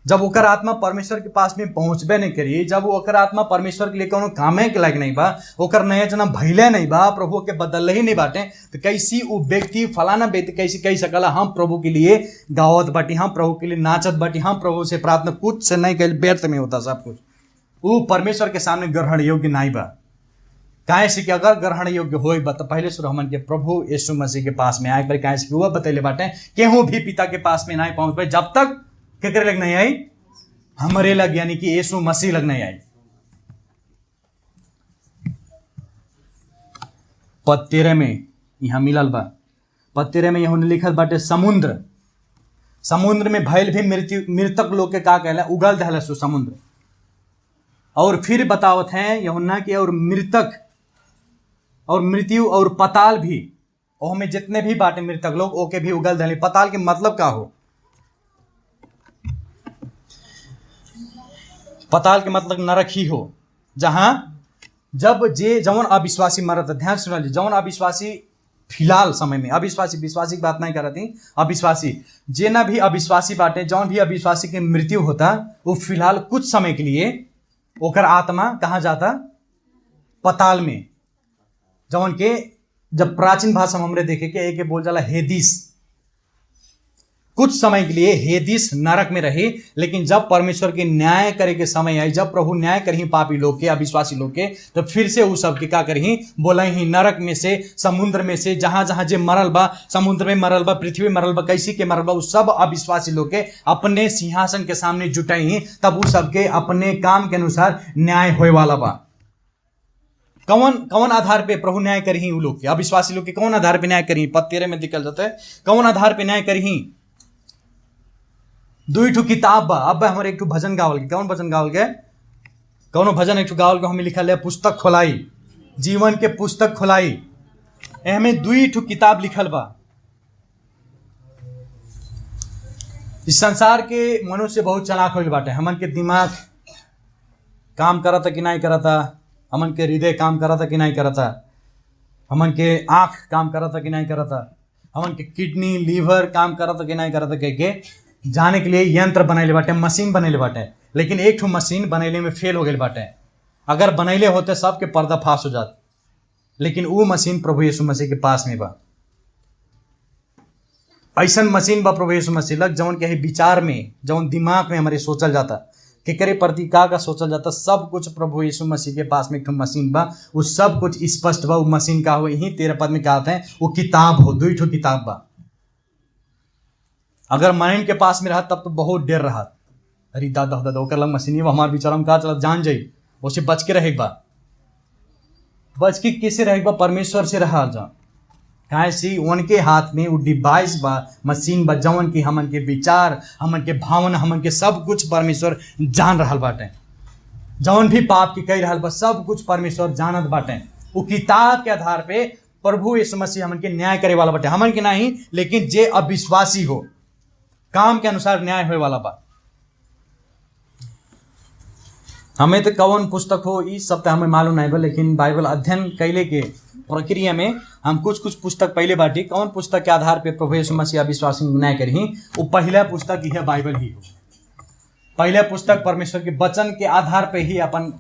जब ओकर आत्मा परमेश्वर के पास में पहुंचबे नहीं करी, जब ओकर आत्मा परमेश्वर के लिए कोनो कामे के लायक नहीं बा, ओकर नया जन्म भइले नहीं बा, प्रभु के बदल ही नहीं बाटे, तो कैसी वो व्यक्ति फलाना व्यक्ति कैसे कह सकला हम प्रभु के लिए गावत बाटी, हम प्रभु के लिए नाचत बाटी, हम प्रभु से प्रार्थना, कुछ से नहीं कह, व्यर्थ में होता सब कुछ। वो परमेश्वर के सामने ग्रहण योग्य नहीं बा। काहे से कि अगर ग्रहण योग्य होई बा तो पहले सुर हमन के प्रभु यीशु मसीह के पास में आए पर, काहे से कि वह बतैले बाटे केहू भी पिता के पास में नहीं पहुंच पाए जब तक केकरे लग नहीं आई, हमरे लग, यानी कि यीशु मसीह लग नहीं आई। पद 13 में यहां मिलल बा, पद 13 में यहूं लिखल बाटे समुद्र, समुद्र में भइल भी मृतक लोग के का कहला, उगल दहला सु समुद्र। और फिर बतावत हैं यूहन्ना कि और मृतक और मृत्यु और पताल भी, ओह में जितने भी बाटे मृतक लोग ओके भी उगल दहली। पताल के मतलब का हो? पताल के मतलब नरक ही हो, जहां जब जे जवन अविश्वासी मरत। ध्यान सुना लीजिए, जवन अविश्वासी फिलहाल समय में, अविश्वासी विश्वासी की बात नहीं कर रही, अविश्वासी जे ना भी अविश्वासी बाटे, जौन भी अविश्वासी की मृत्यु होता वो फिलहाल कुछ समय के लिए ओकर आत्मा कहाँ जाता? पताल में। जवन के जब प्राचीन भाषा में हमरे देखे के एक बोल जाला हेदिस, कुछ समय के लिए हेदिस नरक में रही। लेकिन जब परमेश्वर के न्याय करे के समय आई, जब प्रभु न्याय करही पापी लोग के, अविश्वासी लोग के, तो फिर से वो सब के का करही, बोला ही नरक में से, समुद्र में से, जहां जहां जे मरल बा, समुद्र में मरल बा, पृथ्वी में मरल बा, कैसी के मरल बा, उस सब अविश्वासी लोग के अपने सिंहासन के सामने जुटाई, तब वो सबके अपने काम के अनुसार न्याय होए वाला बा। कौन कौन आधार पे प्रभु न्याय करही? वो लोग के, अविश्वासी लोग के कौन आधार पे न्याय करही? पद 13 में निकल जाता है कौन आधार पे न्याय करही। 2 किताब बा। अब हमारे एक भजन गावल के, कौन भजन गावल के? कौनो भजन एक गावल के हमें लिखल है पुस्तक खोलाई, जीवन के पुस्तक खोलाई। एहमें 2 किताब लिखल बा। इस संसार के मनुष्य बहुत चालाक होइल बाटे। हमन के दिमाग काम करता कि नहीं करता, हमन के हृदय काम करता कि नहीं करता, हमन के आँख काम करता कि नहीं करता, हमन के किडनी लीवर काम करता कि नहीं करता, कह के जाने के लिए यंत्र बनैले बाटे, मशीन बनैले बाटे। लेकिन एक ठो मशीन बनैले में फेल हो गए बाटे। अगर बनैले होते सबके पर्दाफाश हो जात, लेकिन वो मशीन प्रभु यीशु मसीह के पास में बा। ऐसा मशीन बा प्रभु यीशु मसीह लग, जौन के विचार में, जौन दिमाग में हमारे सोचल जाता, केकरे प्रति का सोचल जाता, सब कुछ प्रभु यीशु मसीह के पास में एक मशीन बा। वो सब कुछ स्पष्ट बा। वो मशीन का हो, यही 13 पद में कहते हैं वो किताब हो। 2 किताब बा। अगर माइंड के पास में रहा तब तो बहुत डर रहा, अरे दादा दादा ओकर लग मशीन हमारे विचार में का चला जान जाई, उसे बच के रहे बा। बच के कैसे रहे बा? परमेश्वर से रहा जा। काहे से उनके हाथ में वो डिवाइस बा, मशीन बा, जवन की हमन के विचार, हमन के भावना, हमन के सब कुछ परमेश्वर जान रहा बाटे। जवन भी पाप की कह रहा बा, सब कुछ परमेश्वर जानत बाटे। वो किताब के आधार पे प्रभु यीशु मसीह हमन के न्याय करे वाला बाटे। हमन के नहीं, लेकिन जे अविश्वासी हो, काम के अनुसार न्याय होए वाला बा। हमें तो कौन पुस्तक हो इस सब हमें मालूम नहीं बा, लेकिन बाइबल अध्ययन कैले के प्रक्रिया में हम कुछ पुस्तक पहले बाटी। कौन पुस्तक के आधार पे प्रभु यीशु मसीह अविश्वासी न्याय करही? वो पहला पुस्तक यह बाइबल ही हो। पहला पुस्तक परमेश्वर के वचन के आधार पे ही अपन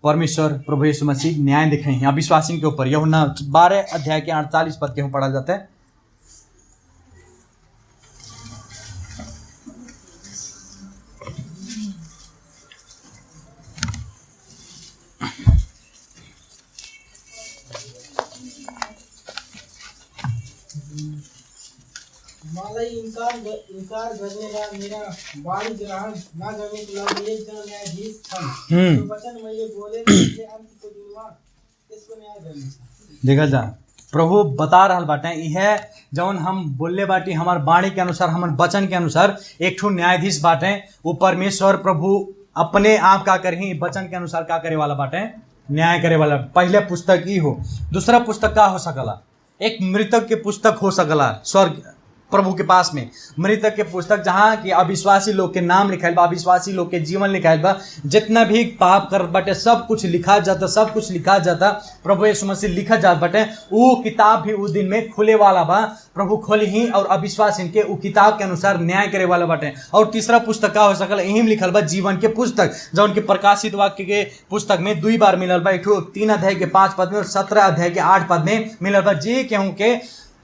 परमेश्वर प्रभु यीशु मसीह न्याय दिखे हैं अविश्वासी के ऊपर। यूहन्ना 12 अध्याय के 48 पद के पढ़ा जाता है। मला इनकार करने का मेरा वाणी ग्रहण ना करने के लिए एक जन न्यायाधीश था, तो वचन में ये बोले कि अंत को दिनवा इसको न्याय करना। देखा जा प्रभु बता रहा बाटे, यह जौन हम बोलले बाटी हमार वाणी के अनुसार, हमार वचन के अनुसार एक ठो न्यायाधीश बाटे। वो परमेश्वर प्रभु अपने आप का करही वचन के अनुसार का करे वाला बाटे, न्याय करे वाला। पहले पुस्तक ही हो। दूसरा पुस्तक का हो सकला? एक मृतक के पुस्तक हो सकला, स्वर्ग प्रभु के पास में। मृतक के पुस्तक जहाँ कि अविश्वासी लोग के नाम लिखाइल बा, अविश्वासी लोग के जीवन लिखाइल बा, जितना भी पाप कर बाटे सब कुछ लिखा जाता, सब कुछ लिखा जाता, प्रभु यीशु मसीह लिखा जात बाटे। वो किताब भी उस दिन में खुले वाला बा, प्रभु खोली ही और अविश्वास इनके वो किताब के अनुसार न्याय करे वाला बाटे। और तीसरा पुस्तक का हो सकल, यही में लिखल बा जीवन के पुस्तक, जो उनके प्रकाशित वाक्य के पुस्तक में 2 बार मिलल बा, 3 अध्याय के 5 पद में और 17 अध्याय के 8 पद में मिलल बा। जे केहू के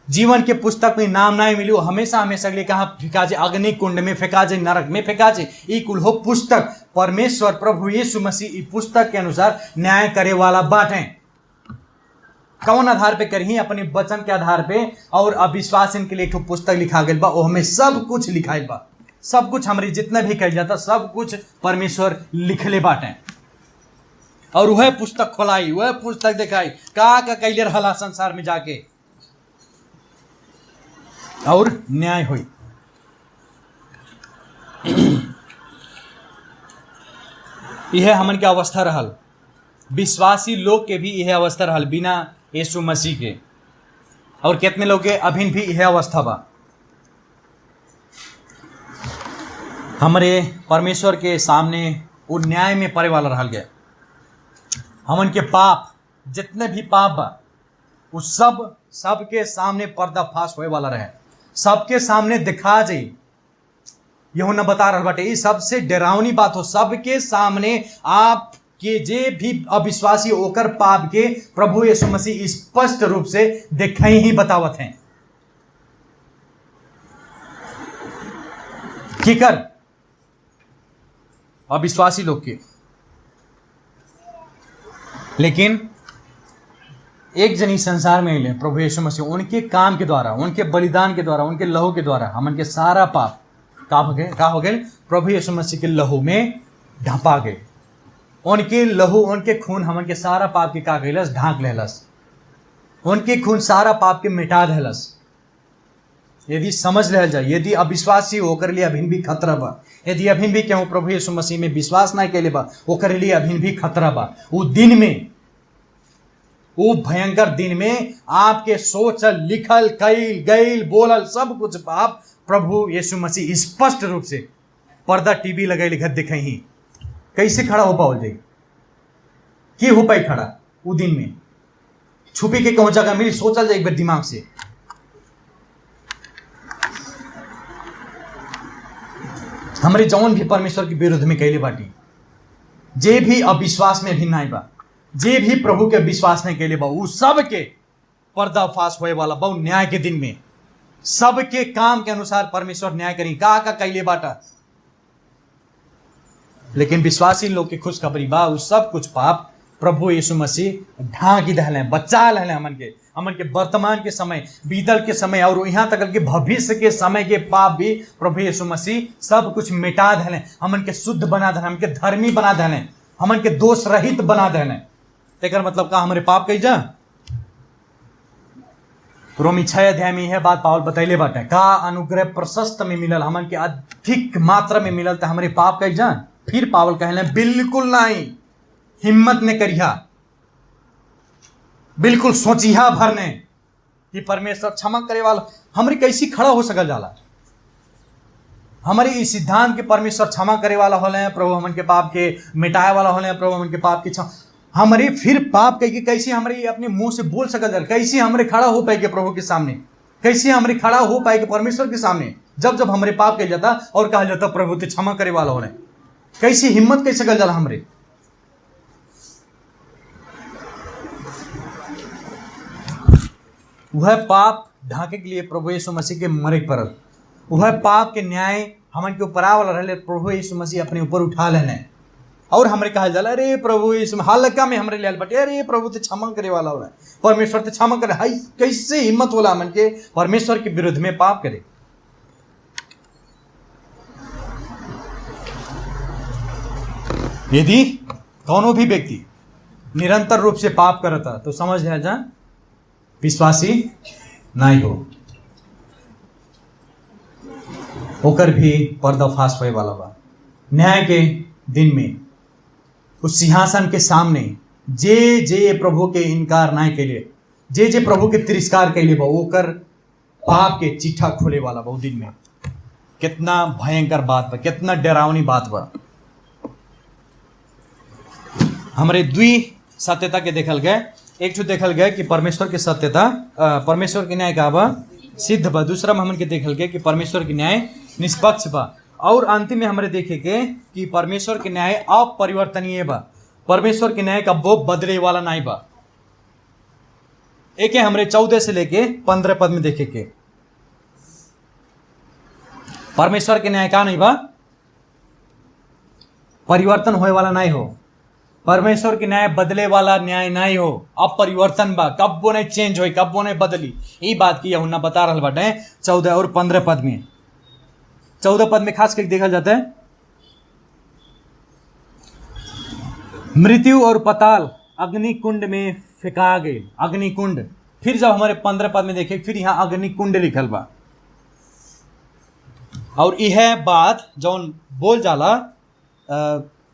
जीवन के पुस्तक में नाम ना मिली, हमेशा हमेशा के लिए कहाँ फेंका जाए, अग्नि कुंड में फेंका जाए, नरक में फेंका जाए। ई कुल हो पुस्तक परमेश्वर प्रभु यीशु मसीह ई पुस्तक के अनुसार न्याय करे वाला बाटे। कौन आधार पे करही? अपने वचन के आधार पे। और अविश्वास इनके लिए एक पुस्तक लिखा गया बा, वो हमें सब कुछ लिखाइल बा, सब कुछ हमारी जितना भी कह जाता सब कुछ परमेश्वर लिखले बाटे। और वह पुस्तक खोलाई, वह पुस्तक दिखाई का कैले रहा संसार में जाके, और न्याय हुई। यह हमन के अवस्था रहल, विश्वासी लोग के भी यह अवस्था रहल बिना यीशु मसीह के। और कितने लोग के अभी भी यह अवस्था बा। हमारे परमेश्वर के सामने वो न्याय में पड़े वाला रहल गया। हमन के पाप जितने भी पाप बा वो सबके सामने पर्दाफाश होए वाला रहे, सबके सामने दिखा जाए। यूहन्ना बता रहा बाटे, ये सबसे डरावनी बात हो, सबके सामने आप के जे भी अविश्वासी होकर पाप के प्रभु यीशु मसीह स्पष्ट रूप से दिखाई ही बतावत हैं। किकर अविश्वासी लोग के। लेकिन एक जनी संसार में ले प्रभु यीशु मसीह, उनके काम के द्वारा, उनके बलिदान के द्वारा, उनके लहू के द्वारा हमन के सारा पाप का हो गए प्रभु यीशु मसीह के लहू में ढपा गए। उनके लहू, उनके खून हमन के सारा पाप के का कैलस? ढांक लेलस। उनके खून सारा पाप के मिटा देलस। यदि समझ ले जाए, यदि अविश्वासी होकर लिए अभी भी खतरा बा, यदि अभी भी क्यों प्रभु यीशु मसीह में विश्वास नहीं कैले बा, ओकर लिए अभी भी खतरा बा। वो दिन में, वो भयंकर दिन में आपके सोचल, लिखल, कैल, गैल, बोलल सब कुछ पाप प्रभु यीशु मसीह स्पष्ट रूप से पर्दा टीवी लगे लिखत दिखे ही। कैसे खड़ा हो पाओ जाए? कि हो पाई खड़ा वो दिन में? छुपी के कहूं जगह मेरी सोचल जाए एक बार दिमाग से। हमारे जौन भी परमेश्वर के विरुद्ध में कैले बाटी, जे भी अविश्वास में भी नहीं बा, जे भी प्रभु के विश्वास नहीं कैले बा, वो सबके पर्दाफाश होए वाला बा न्याय के दिन में। सबके काम के अनुसार परमेश्वर न्याय करी का कैले बाटा। लेकिन विश्वासी लोग के खुशखबरी बा, वो सब कुछ पाप प्रभु यीशु मसीह ढांकी दहले, बचा ले हमन के वर्तमान के समय, बीतल के समय और यहाँ तक के भविष्य के समय के पाप भी प्रभु यीशु मसीह सब कुछ मिटा दहले, हमन के शुद्ध बना दहले, हमन के धर्मी बना दहले, हमन के दोष रहित बना दहले। तेकर मतलब का हमारे पाप कही जा? रोमी 6 अध्याय में यह बात पावल बतैले बाटे, का अनुग्रह प्रशस्त में मिलल, हमन के अधिक मात्रा में मिलल, तो हमारे पाप कही जा? फिर पावल कहले बिल्कुल नहीं, हिम्मत ने करिया, बिल्कुल सोचिया भरने कि परमेश्वर क्षमा करे वाला। हमारी कैसी खड़ा हो सकल जाला? हमारे इस सिद्धांत के परमेश्वर क्षमा करे वाला होले, प्रभु हमन के पाप के मिटाए वाला होले, प्रभु हमन के पाप की क्षमा, हमारे फिर पाप कह के कैसे हमारे अपने मुंह से बोल सकल जाला? कैसे हमारे खड़ा हो पाएगे प्रभु के सामने? कैसे हमारे खड़ा हो पाएगे परमेश्वर के सामने जब जब हमारे पाप कह जाता और कहा जाता प्रभु ते क्षमा करे वाला होले? कैसी हिम्मत कैसे सकल जाला हमरे? वह पाप ढांके के लिए प्रभु यीशु मसीह के मरे पड़ल, वह पाप के न्याय हमन के ऊपर वाला रहे, प्रभु यीशु मसीह अपने ऊपर उठा लेने। और हमरे कहा जाला अरे प्रभु यीशु हालका में हमरे लेल बटे, अरे प्रभु ते क्षमा करे वाला होला, परमेश्वर ते क्षमा करे। हाय कैसे हिम्मत होला हमन के परमेश्वर के विरुद्ध में पाप करे? यदि कौनो भी व्यक्ति निरंतर रूप से पाप करता तो समझ ले जा विश्वासी नहीं हो, होकर भी पर्दाफाश होए वाला बा। न्याय के दिन में उस सिंहासन के सामने जे प्रभु के इनकार नहीं कैले, जे प्रभु के तिरस्कार कैले बा, ओकर पाप के चिट्ठा खोले वाला बहुत दिन में। कितना भयंकर बात बा, कितना डरावनी बात बा। हमारे द्वि सत्यता के देखल गए, एक तो देखल गया कि परमेश्वर के सत्यता, परमेश्वर के न्याय का बा सिद्ध बा। दूसरा में हमन के देखल गया कि परमेश्वर के न्याय निष्पक्ष बा। और अंतिम में हमारे देखे के कि परमेश्वर के न्याय अपरिवर्तनीय बा। परमेश्वर के न्याय का वो बदले वाला नहीं बा। एक है हमारे 14 से लेके 15 पद में देखे के परमेश्वर के न्याय का नहीं बा, परिवर्तन होए वाला नहीं हो। परमेश्वर के न्याय बदले वाला न्याय नहीं हो, अब परिवर्तन बा, कब वो नहीं चेंज हो, कब वो नहीं बदली। ये बात की यूहन्ना बता रहा बाटे 14 और 15 पद में। 14 पद में खास करके देखा जाता है मृत्यु और पताल अग्नि कुंड में फेंका गए। अग्नि कुंड, फिर जब हमारे 15 पद में देखे फिर यहाँ अग्नि कुंड लिखल बा। और यह बात जौन बोल जाला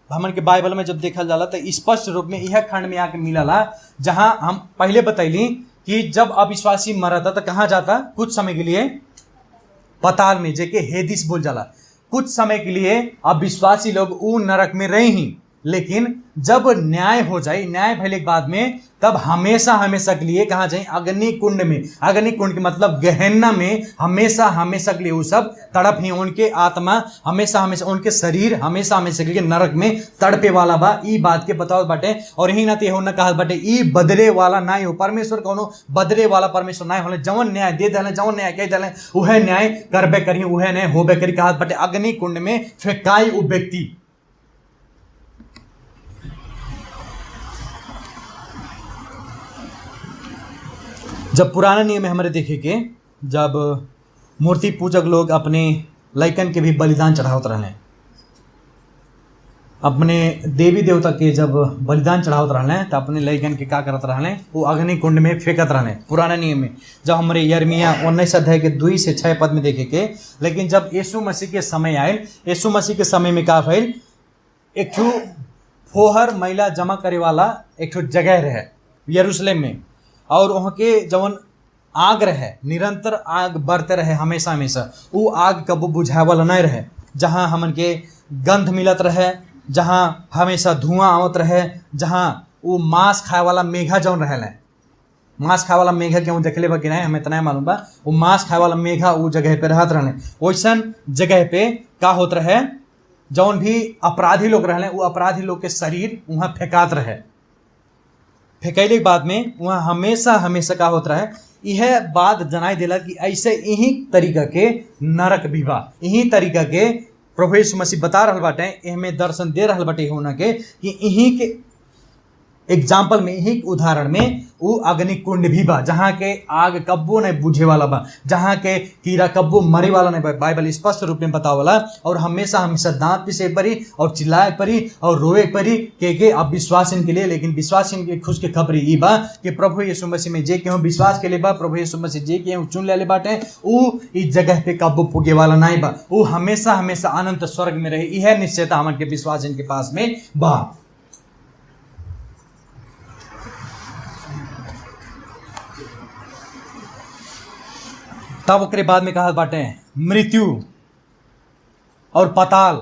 हमन के बाइबल में जब देखल जाला तो स्पष्ट रूप में यह खंड में आके मिलला, जहां हम पहले बतैली कि जब अविश्वासी मरता तो कहाँ जाता, कुछ समय के लिए पताल में, जेके हेदिस बोल जाला। कुछ समय के लिए अविश्वासी लोग ऊ नरक में रहे ही, लेकिन जब न्याय हो जाए, न्याय भले के बाद में, तब हमेशा हमेशा के लिए कहाँ जाए, अग्नि कुंड में। अग्नि कुंड के मतलब गहन्ना में हमेशा हमेशा के लिए वो सब तड़प ही, उनके आत्मा हमेशा हमेशा, उनके शरीर हमेशा हमेशा के लिए नरक में तड़पे वाला बा। ई बात के बताओ बाटे। और यही ना तो ना कहा बाटे ई बदले वाला ना हो। परमेश्वर कोनो बदले वाला परमेश्वर ना हो। जवन न्याय दे दे, जवन न्याय कह दे, वह न्याय करबे करी, वह न्याय होबे करी। कहा बाटे अग्नि कुंड में फेंकाई वो व्यक्ति। जब पुराना नियम में हमारे देखे के, जब मूर्ति पूजक लोग अपने लइकन के भी बलिदान चढ़ावत रहने, अपने देवी देवता के जब बलिदान चढ़ावत रहने तो अपने लइकन के का करत रहने, वो अग्नि कुंड में फेंकत रहने पुराना नियम में। जब हमारे यिर्मयाह 19 अध्याय के 2 से 6 पद में देखे के। लेकिन जब यीशु मसीह के समय आयल, यीशु मसीह के समय में का भइल, एक ठो फोहर मैला जमा करे वाला एक ठो जगह रहे यरूशलेम में। और वहाँ के जवन आग रहे, निरंतर आग बढ़ते रहे हमेशा हमेशा, वो आग कबो बुझाए वाला नहीं रहे। जहाँ हमन के गंध मिलत रहे, जहाँ हमेशा धुआं आवत रहे, जहाँ वो मांस खाए वाला मेघा जौन रहे, मांस खाए वाला मेघा क्यों देखले बा कि नहीं हमें इतना मालूम बा, वो मांस खाए वाला मेघा वो जगह पे रहत रहे। वैसन जगह पे का होत रहे, जौन भी अपराधी लोग रहे वो अपराधी लोग के शरीर वहाँ फेंकात रहे। फेंकैले के बाद में वहाँ हमेशा हमेशा का होता है, यह बात जनाई देला कि ऐसे यही तरीका के नरक भी बा। यही तरीका के प्रभु यीशु मसीह बता रहल बाटे, एहमे दर्शन दे रहल बाटे होना के कि यही के एग्जाम्पल में, यही उदाहरण में वो अग्नि कुंड भी बा, जहाँ के आग कब्बो नहीं बुझे वाला बा, जहाँ के कीड़ा कब्बो मरे वाला नहीं बा। बाइबल स्पष्ट रूप में बतावला। और हमेशा हमेशा दांत पिसे परी और चिल्लाए परी और रोए परी के अब विश्वासन के लिए। लेकिन विश्वासन के खुश के खबर ई बा कि प्रभु यीशु मसीह में जे केहू विश्वास के लिए बा, प्रभु यीशु मसीह जे केहू चुन ले बाटे, ऊ इस जगह पे कब्बो पुगे वाला नहीं बा। वो हमेशा हमेशा अनंत स्वर्ग में रहे। यह निश्चयता हमन के विश्वासन के पास में बा। तब ओकरे बाद में कहा बाटे मृत्यु और पताल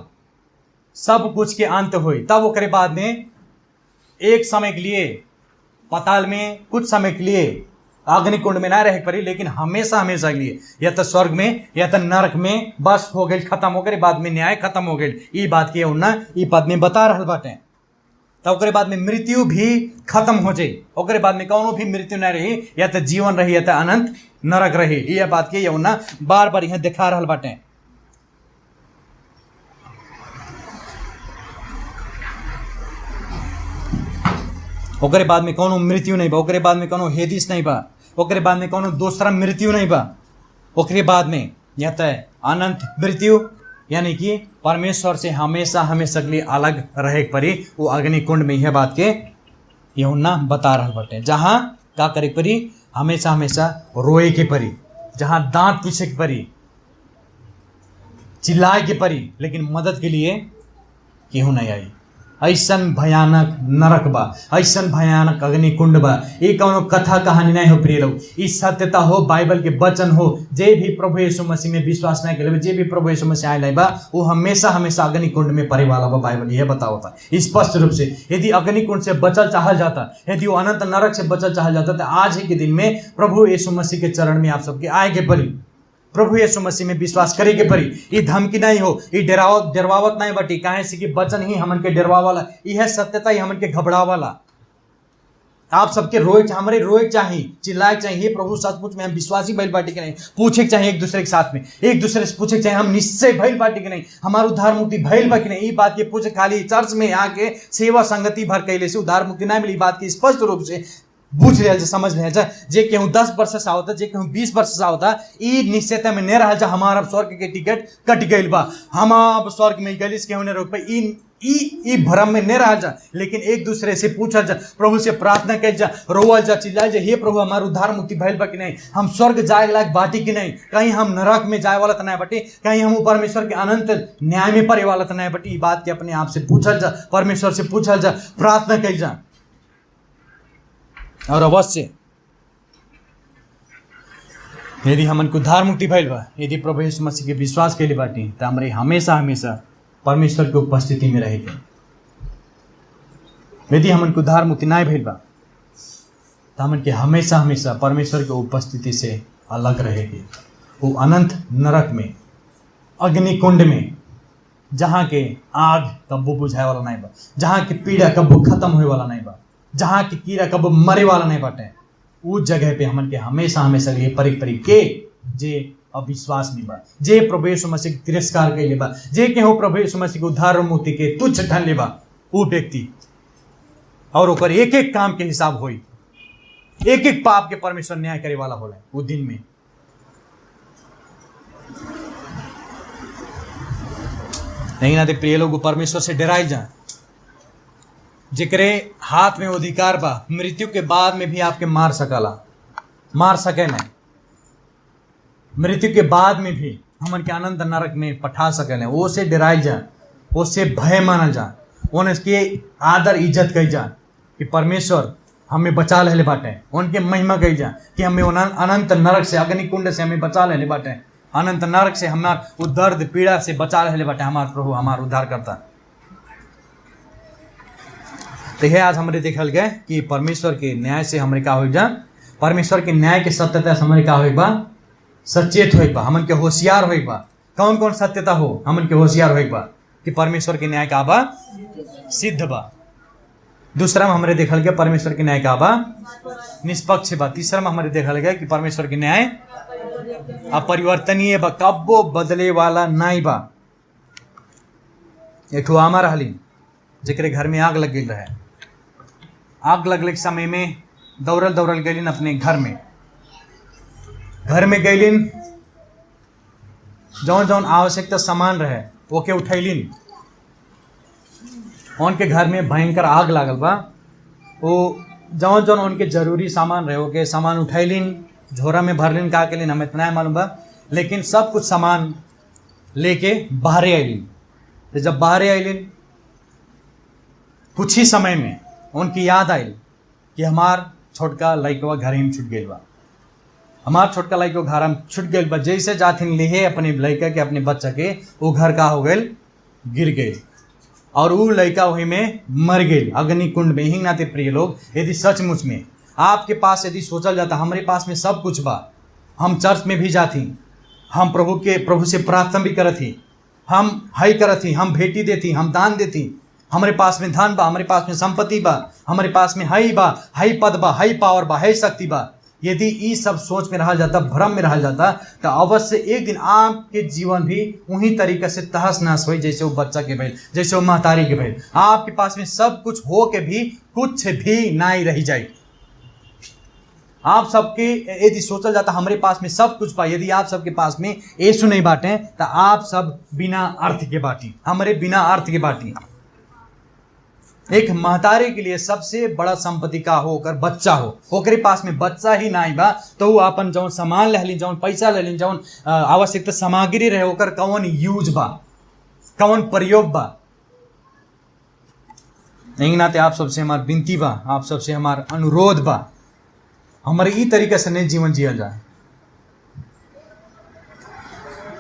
सब कुछ के अंत हुई। तब ओकरे बाद में एक समय के लिए पताल में, कुछ समय के लिए अग्नि कुंड में ना रह पड़ी, लेकिन हमेशा हमेशा के लिए या तो स्वर्ग में या तो नरक में बस हो गई, खत्म हो गई। बाद में न्याय खत्म हो गई। ये बात की उन्ना ये पद में बता रहल बाटे। तब ओकरे बाद में मृत्यु भी खत्म हो जाए। ओकरे बाद में कौनो भी मृत्यु ना रही, या तो जीवन रही या तो अनंत नरक रही। यह बात की उन्ना बार बार यहाँ दिखा रहल बाटे। ओकरे बाद में कौनो मृत्यु नहीं बा, ओकरे बाद में कौनो हेदिस नहीं बा, ओकरे बाद में कौनो दूसरा मृत्यु नहीं बा। ओकरे बाद में या तो अनंत मृत्यु, यानी कि परमेश्वर से हमेशा हमेशा के लिए अलग रहे परी। वो अग्नि कुंड में यह बात के यूहन्ना बता रहल बाटे, जहाँ का करे परी, हमेशा हमेशा रोए के परी, जहाँ दांत पीछे के परी, चिल्लाए के परी, लेकिन मदद के लिए केहू नहीं आई। ऐसन भयानक नरक बा, ऐसन भयानक अग्निकुंड बा। ये कौनो कथा कहानी नहीं हो प्रिय लोग, ई सत्यता हो, बाइबल के वचन हो। जे भी प्रभु यीशु मसीह में विश्वास नहीं करे, जे भी प्रभु यीशु मसीह आए बा, वो हमेशा हमेशा अग्निकुंड में पड़े वाला बा। बाइबल यह बताओता स्पष्ट रूप से। यदि अग्निकुंड से बचल चाहल जाता, यदि वो अनंत नरक से बचल चाहल जाता, तो आज ही के दिन में प्रभु यीशु मसीह के चरण में आप सबके आए के पड़ी, प्रभु यीशु मसीह में विश्वास करे के पड़ी। ये धमकी नहीं हो, ये डरावत नहीं बटी, काहे से कि वचन ही हमन के डरवा वाला, यह सत्यता ही हमन के घबरा वाला। आप सबके हमरे रोए चाहिए, चिल्लाए चाहिए, प्रभु सचमुच में हम विश्वासी भइल बाटी के नहीं, पूछे के चाहिए एक दूसरे के साथ में, एक दूसरे से पूछे के चाहिए हम निश्चय भइल बाटी के नहीं, हमारा उद्धार मुक्ति भइल बा कि नहीं। ये बात के पूछे खाली चर्च में आके सेवा संगति भर कैले से उद्धार मुक्ति नहीं मिली। बात की स्पष्ट रूप से बुझ रहा, समझ रहा। जे केहूँ 10 वर्ष से होता, जे केहूँ 20 वर्ष से होता, ई निश्चयता में नहीं रहा हमारा स्वर्ग के टिकट कट गई बा, हम अब स्वर्ग में गए केहूँ नहीं रोक पाई, ई भ्रम में नहीं रहा। लेकिन एक दूसरे से पूछल जा, प्रभु से प्रार्थना कल जा, रोवल जा, चिल्लाए जा, हे प्रभु हमारा उद्धार मुक्ति भइल बा कि नहीं, हम स्वर्ग जाए लायक बाटी कि नहीं, कहीं हम नरक में जाए वाला तो नहीं बटी, कहीं हम परमेश्वर के अनंत न्याय में पड़े वाला तो नहीं बटी। ये बात के अपने आप से पूछल जा, परमेश्वर से पूछल जा, प्रार्थना कल जा। और अवश्य यदि हमन को उद्धार मुक्ति भइल बा, यदि प्रभु यीशु मसीह के विश्वास के लिए बाटी, तो हमारे हमेशा हमेशा परमेश्वर के उपस्थिति में रहेगा। यदि हमन को उद्धार मुक्ति नहीं भइल बा, तो हमन के हमेशा हमेशा परमेश्वर के उपस्थिति से अलग रहेगी। वो अनंत नरक में, अग्निकुंड में, जहाँ के आग कब्बो बुझाए वाला नहीं बा, जहाँ के पीड़ा कब्बो खत्म होए वाला नहीं बा, जहाँ की कीड़ा कब मरे वाला नहीं बाटे, उस जगह पे हमन के हमेशा हमेशा लिए परी के जे अविश्वास में बा, जे प्रभु यीशु मसीह के तिरस्कार कैले बा, जे के हो प्रभु यीशु मसीह के उद्धार मुक्ति के तुच्छ ठान ले बा, वो व्यक्ति और ओकर एक एक काम के हिसाब होई, एक एक पाप के परमेश्वर न्याय करे वाला होला वो दिन में। नहीं ना तो प्रिय लोग परमेश्वर से डराइल जा, जिक्रे हाथ में अधिकार बा, मृत्यु के बाद में भी आपके मार सके नहीं, मृत्यु के बाद में भी हमन के अनंत नरक में पठा सके नहीं। वो से डराई जा, वो से भय मानल जा, उनके आदर इज्जत कही जा कि परमेश्वर हमें बचा ले बाटे, उनके महिमा कही जा कि हमें अनंत नरक से, अग्निकुंड से हमें बचा ले बाटे, अनंत नरक से हमार वो दर्द पीड़ा से बचा ले बाटे हमार प्रभु, हमार उद्धार करता। तो यह आज हमारे देखल गए कि परमेश्वर के न्याय से हमारे का हो जा, परमेश्वर के न्याय के सत्यता से हमारे का हो बा, सचेत हो बा, हमन के होशियार हो बा। कौन कौन सत्यता हो हमन के होशियार हो बा कि परमेश्वर के न्याय का बा सिद्ध बा। दूसरा में हमारे देखल गया परमेश्वर के न्याय का बा निष्पक्ष बा। तीसरा में हमारे देखल गया कि परमेश्वर के न्याय अपरिवर्तनीय बा, कब्बो बदले वाला नहीं बा। एक आमा रहली जेकरे घर में आग लग गई रहे, आग लगले के समय में दौड़ल गईलिन अपने घर में गईलिन, जौन आवश्यकता सामान रहे ओके उठैलिन। उनके घर में भयंकर आग लागल बा, वो जौन उनके जरूरी सामान रहे ओके सामान उठैलिन, झोरा में भरलिन, का केलिन हमें इतना मालूम बा, लेकिन सब कुछ सामान लेके बाहरे आइलिन। तो जब बाहरे आइलिन कुछ ही समय में उनकी याद आई कि हमार छोटका लड़का घर में छूट गई बा, हमार छोटका लड़का घर में छूट गई बा। जैसे जाथिन ले अपने लड़का के, अपने बच्चा के, वो घर का हो गए, गिर गए और वो लड़का वही में मर गए अग्निकुंड में। ही नाते प्रिय लोग, यदि सचमुच में आपके पास यदि सोचल जाता हमारे पास में सब कुछ बा, हम चर्च में भी जाती, हम प्रभु से प्रार्थना भी करती, हम हई करती, हम भेटी देती, हम दान देती, हमारे पास में धन बा, हमारे पास में संपत्ति बा, हमारे पास में हई बा, हई पद बा, हई पावर बा, हई शक्ति बा, यदि ये सब सोच में रहा जाता, भ्रम में रहा जाता, तो अवश्य एक दिन आपके जीवन भी उन्हीं तरीके से तहस नहस हुई जैसे वो बच्चा के भइल, जैसे वो महतारी के भइल। आपके पास में सब कुछ हो के भी कुछ भी नहीं रही जाए। आप सबके यदि सोचा जाता हमारे पास में सब कुछ बा, यदि आप सबके पास में यीशु नहीं बाटे तो आप सब बिना अर्थ के बाटी, हमारे बिना अर्थ के बाटी। एक महतारी के लिए सबसे बड़ा संपत्ति का हो ओकर बच्चा हो, ओकरे पास में बच्चा ही नहीं बा तो वो अपन जौन सामान ले ली, जौन पैसा ले ली, जौन आवश्यकता सामग्री रहे ओकर कौन यूज बा, कौन प्रयोग बा। यही नाते आप सबसे हमार विनती बा, आप सबसे हमार अनुरोध बा, हमारे ई तरीके से नहीं जीवन जियल जाए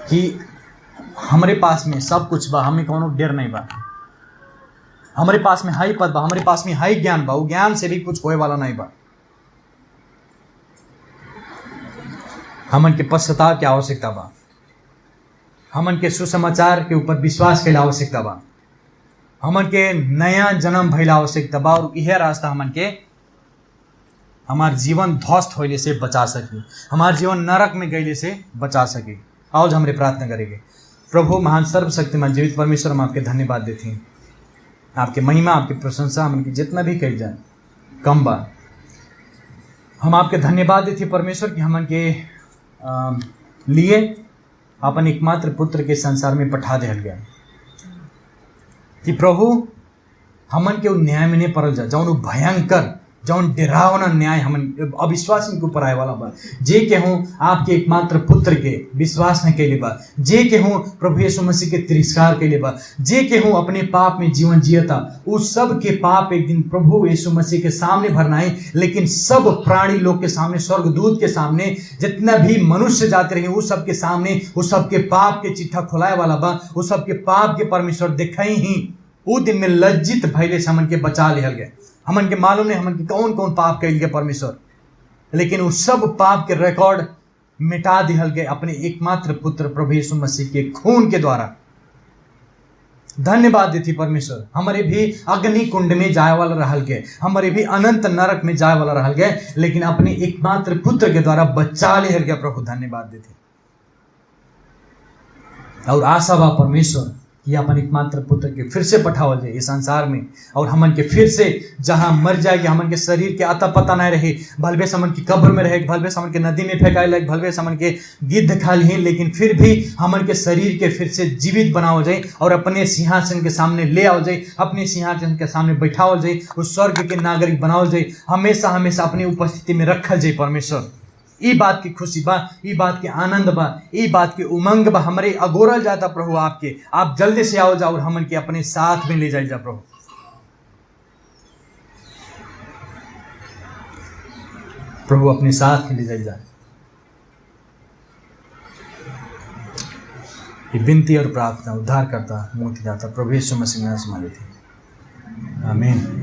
कि हमारे पास में सब कुछ बा, हमें कोनो डर नहीं बा, हमारे पास में हाई पद बा, हमारे पास में हाई ज्ञान बा, वो ज्ञान से भी कुछ होए वाला नहीं बा। हमन के पश्चाताप की आवश्यकता बा, हमन के सुसमाचार के ऊपर विश्वास के आवश्यकता बा, हमन के नया जन्म भइल आवश्यकता बा, और यह रास्ता हमन के हमार जीवन ध्वस्त होने से बचा सके, हमार जीवन नरक में गईले से बचा सके। आज हमरे प्रार्थना करेंगे। प्रभु महान सर्वशक्तिमान जीवित परमेश्वर, हम आपके धन्यवाद देते हैं, आपके महिमा आपकी प्रशंसा हमन की जितना भी कही जाए कम बा। हम आपके धन्यवाद देते परमेश्वर कि हमन के लिए अपन एकमात्र पुत्र के संसार में पठा दिया गया कि प्रभु हमन के न्याय में नहीं पड़ल जा, जौन भयंकर जौन डरावना न्याय हमन अविश्वासी के ऊपर आए वाला बा। जे के हूँ आपके एकमात्र पुत्र के विश्वास न कैले बा, जे के हूँ प्रभु यीशु मसीह के तिरस्कार कैले बा, जे के हूँ अपने पाप में जीवन जियता, उस सब के पाप एक दिन प्रभु यीशु मसीह के सामने भरना है। लेकिन सब प्राणी लोग के सामने, स्वर्गदूत के सामने, जितना भी मनुष्य जाते रहे उस सब के सामने उस सब के पाप के चिट्ठा खुलाए वाला बा। उस सब के पाप के परमेश्वर दिखाई ही वो दिन में लज्जित भइले से हमन के बचा लिहल गए। हमन के मालूम नहीं हमन के कौन कौन पाप कैल गए परमेश्वर, लेकिन उस सब पाप के रिकॉर्ड मिटा दिहल गए अपने एकमात्र पुत्र प्रभु यीशु मसीह के खून के द्वारा। धन्यवाद देती परमेश्वर। हमारे भी अग्नि कुंड में जाए वाला रहल गए, हमारे भी अनंत नरक में जाए वाला रहल गए, लेकिन अपने एकमात्र पुत्र के द्वारा बचा लिहल गया। प्रभु धन्यवाद देते और आशा बा परमेश्वर कि अपन एकमात्र पुत्र के फिर से पठावल जाए इस संसार में, और हमन के फिर से जहाँ मर जाएगी, हमन के शरीर के आता पता नहीं रहे, भलवे समन की कब्र में रहे, भलवे समन के नदी में फेंकाए लगे, भलवे समन के गिद्ध खा लिए, लेकिन फिर भी हमन के शरीर के फिर से जीवित बनाओ जाए और अपने सिंहासन के सामने ले आओ जाए, अपने सिंहासन के सामने बैठाओ जाए, उस स्वर्ग के नागरिक बनाओ जाए, हमेशा हमेशा अपनी उपस्थिति में रखल जाए। परमेश्वर ई बात की खुशी बा, ई बात के आनंद बा, ई बात के उमंग बा, हमारे अगोरल जाता प्रभु आपके, आप जल्दी से आओ जाओ और हमन के अपने साथ में ले जाए जा प्रभु। प्रभु अपने साथ में ले जाए जा। ये विनती और प्रार्थना उद्धार करता मोती दाता प्रभु यीशु मसीह नाम से मांगते हैं, आमीन।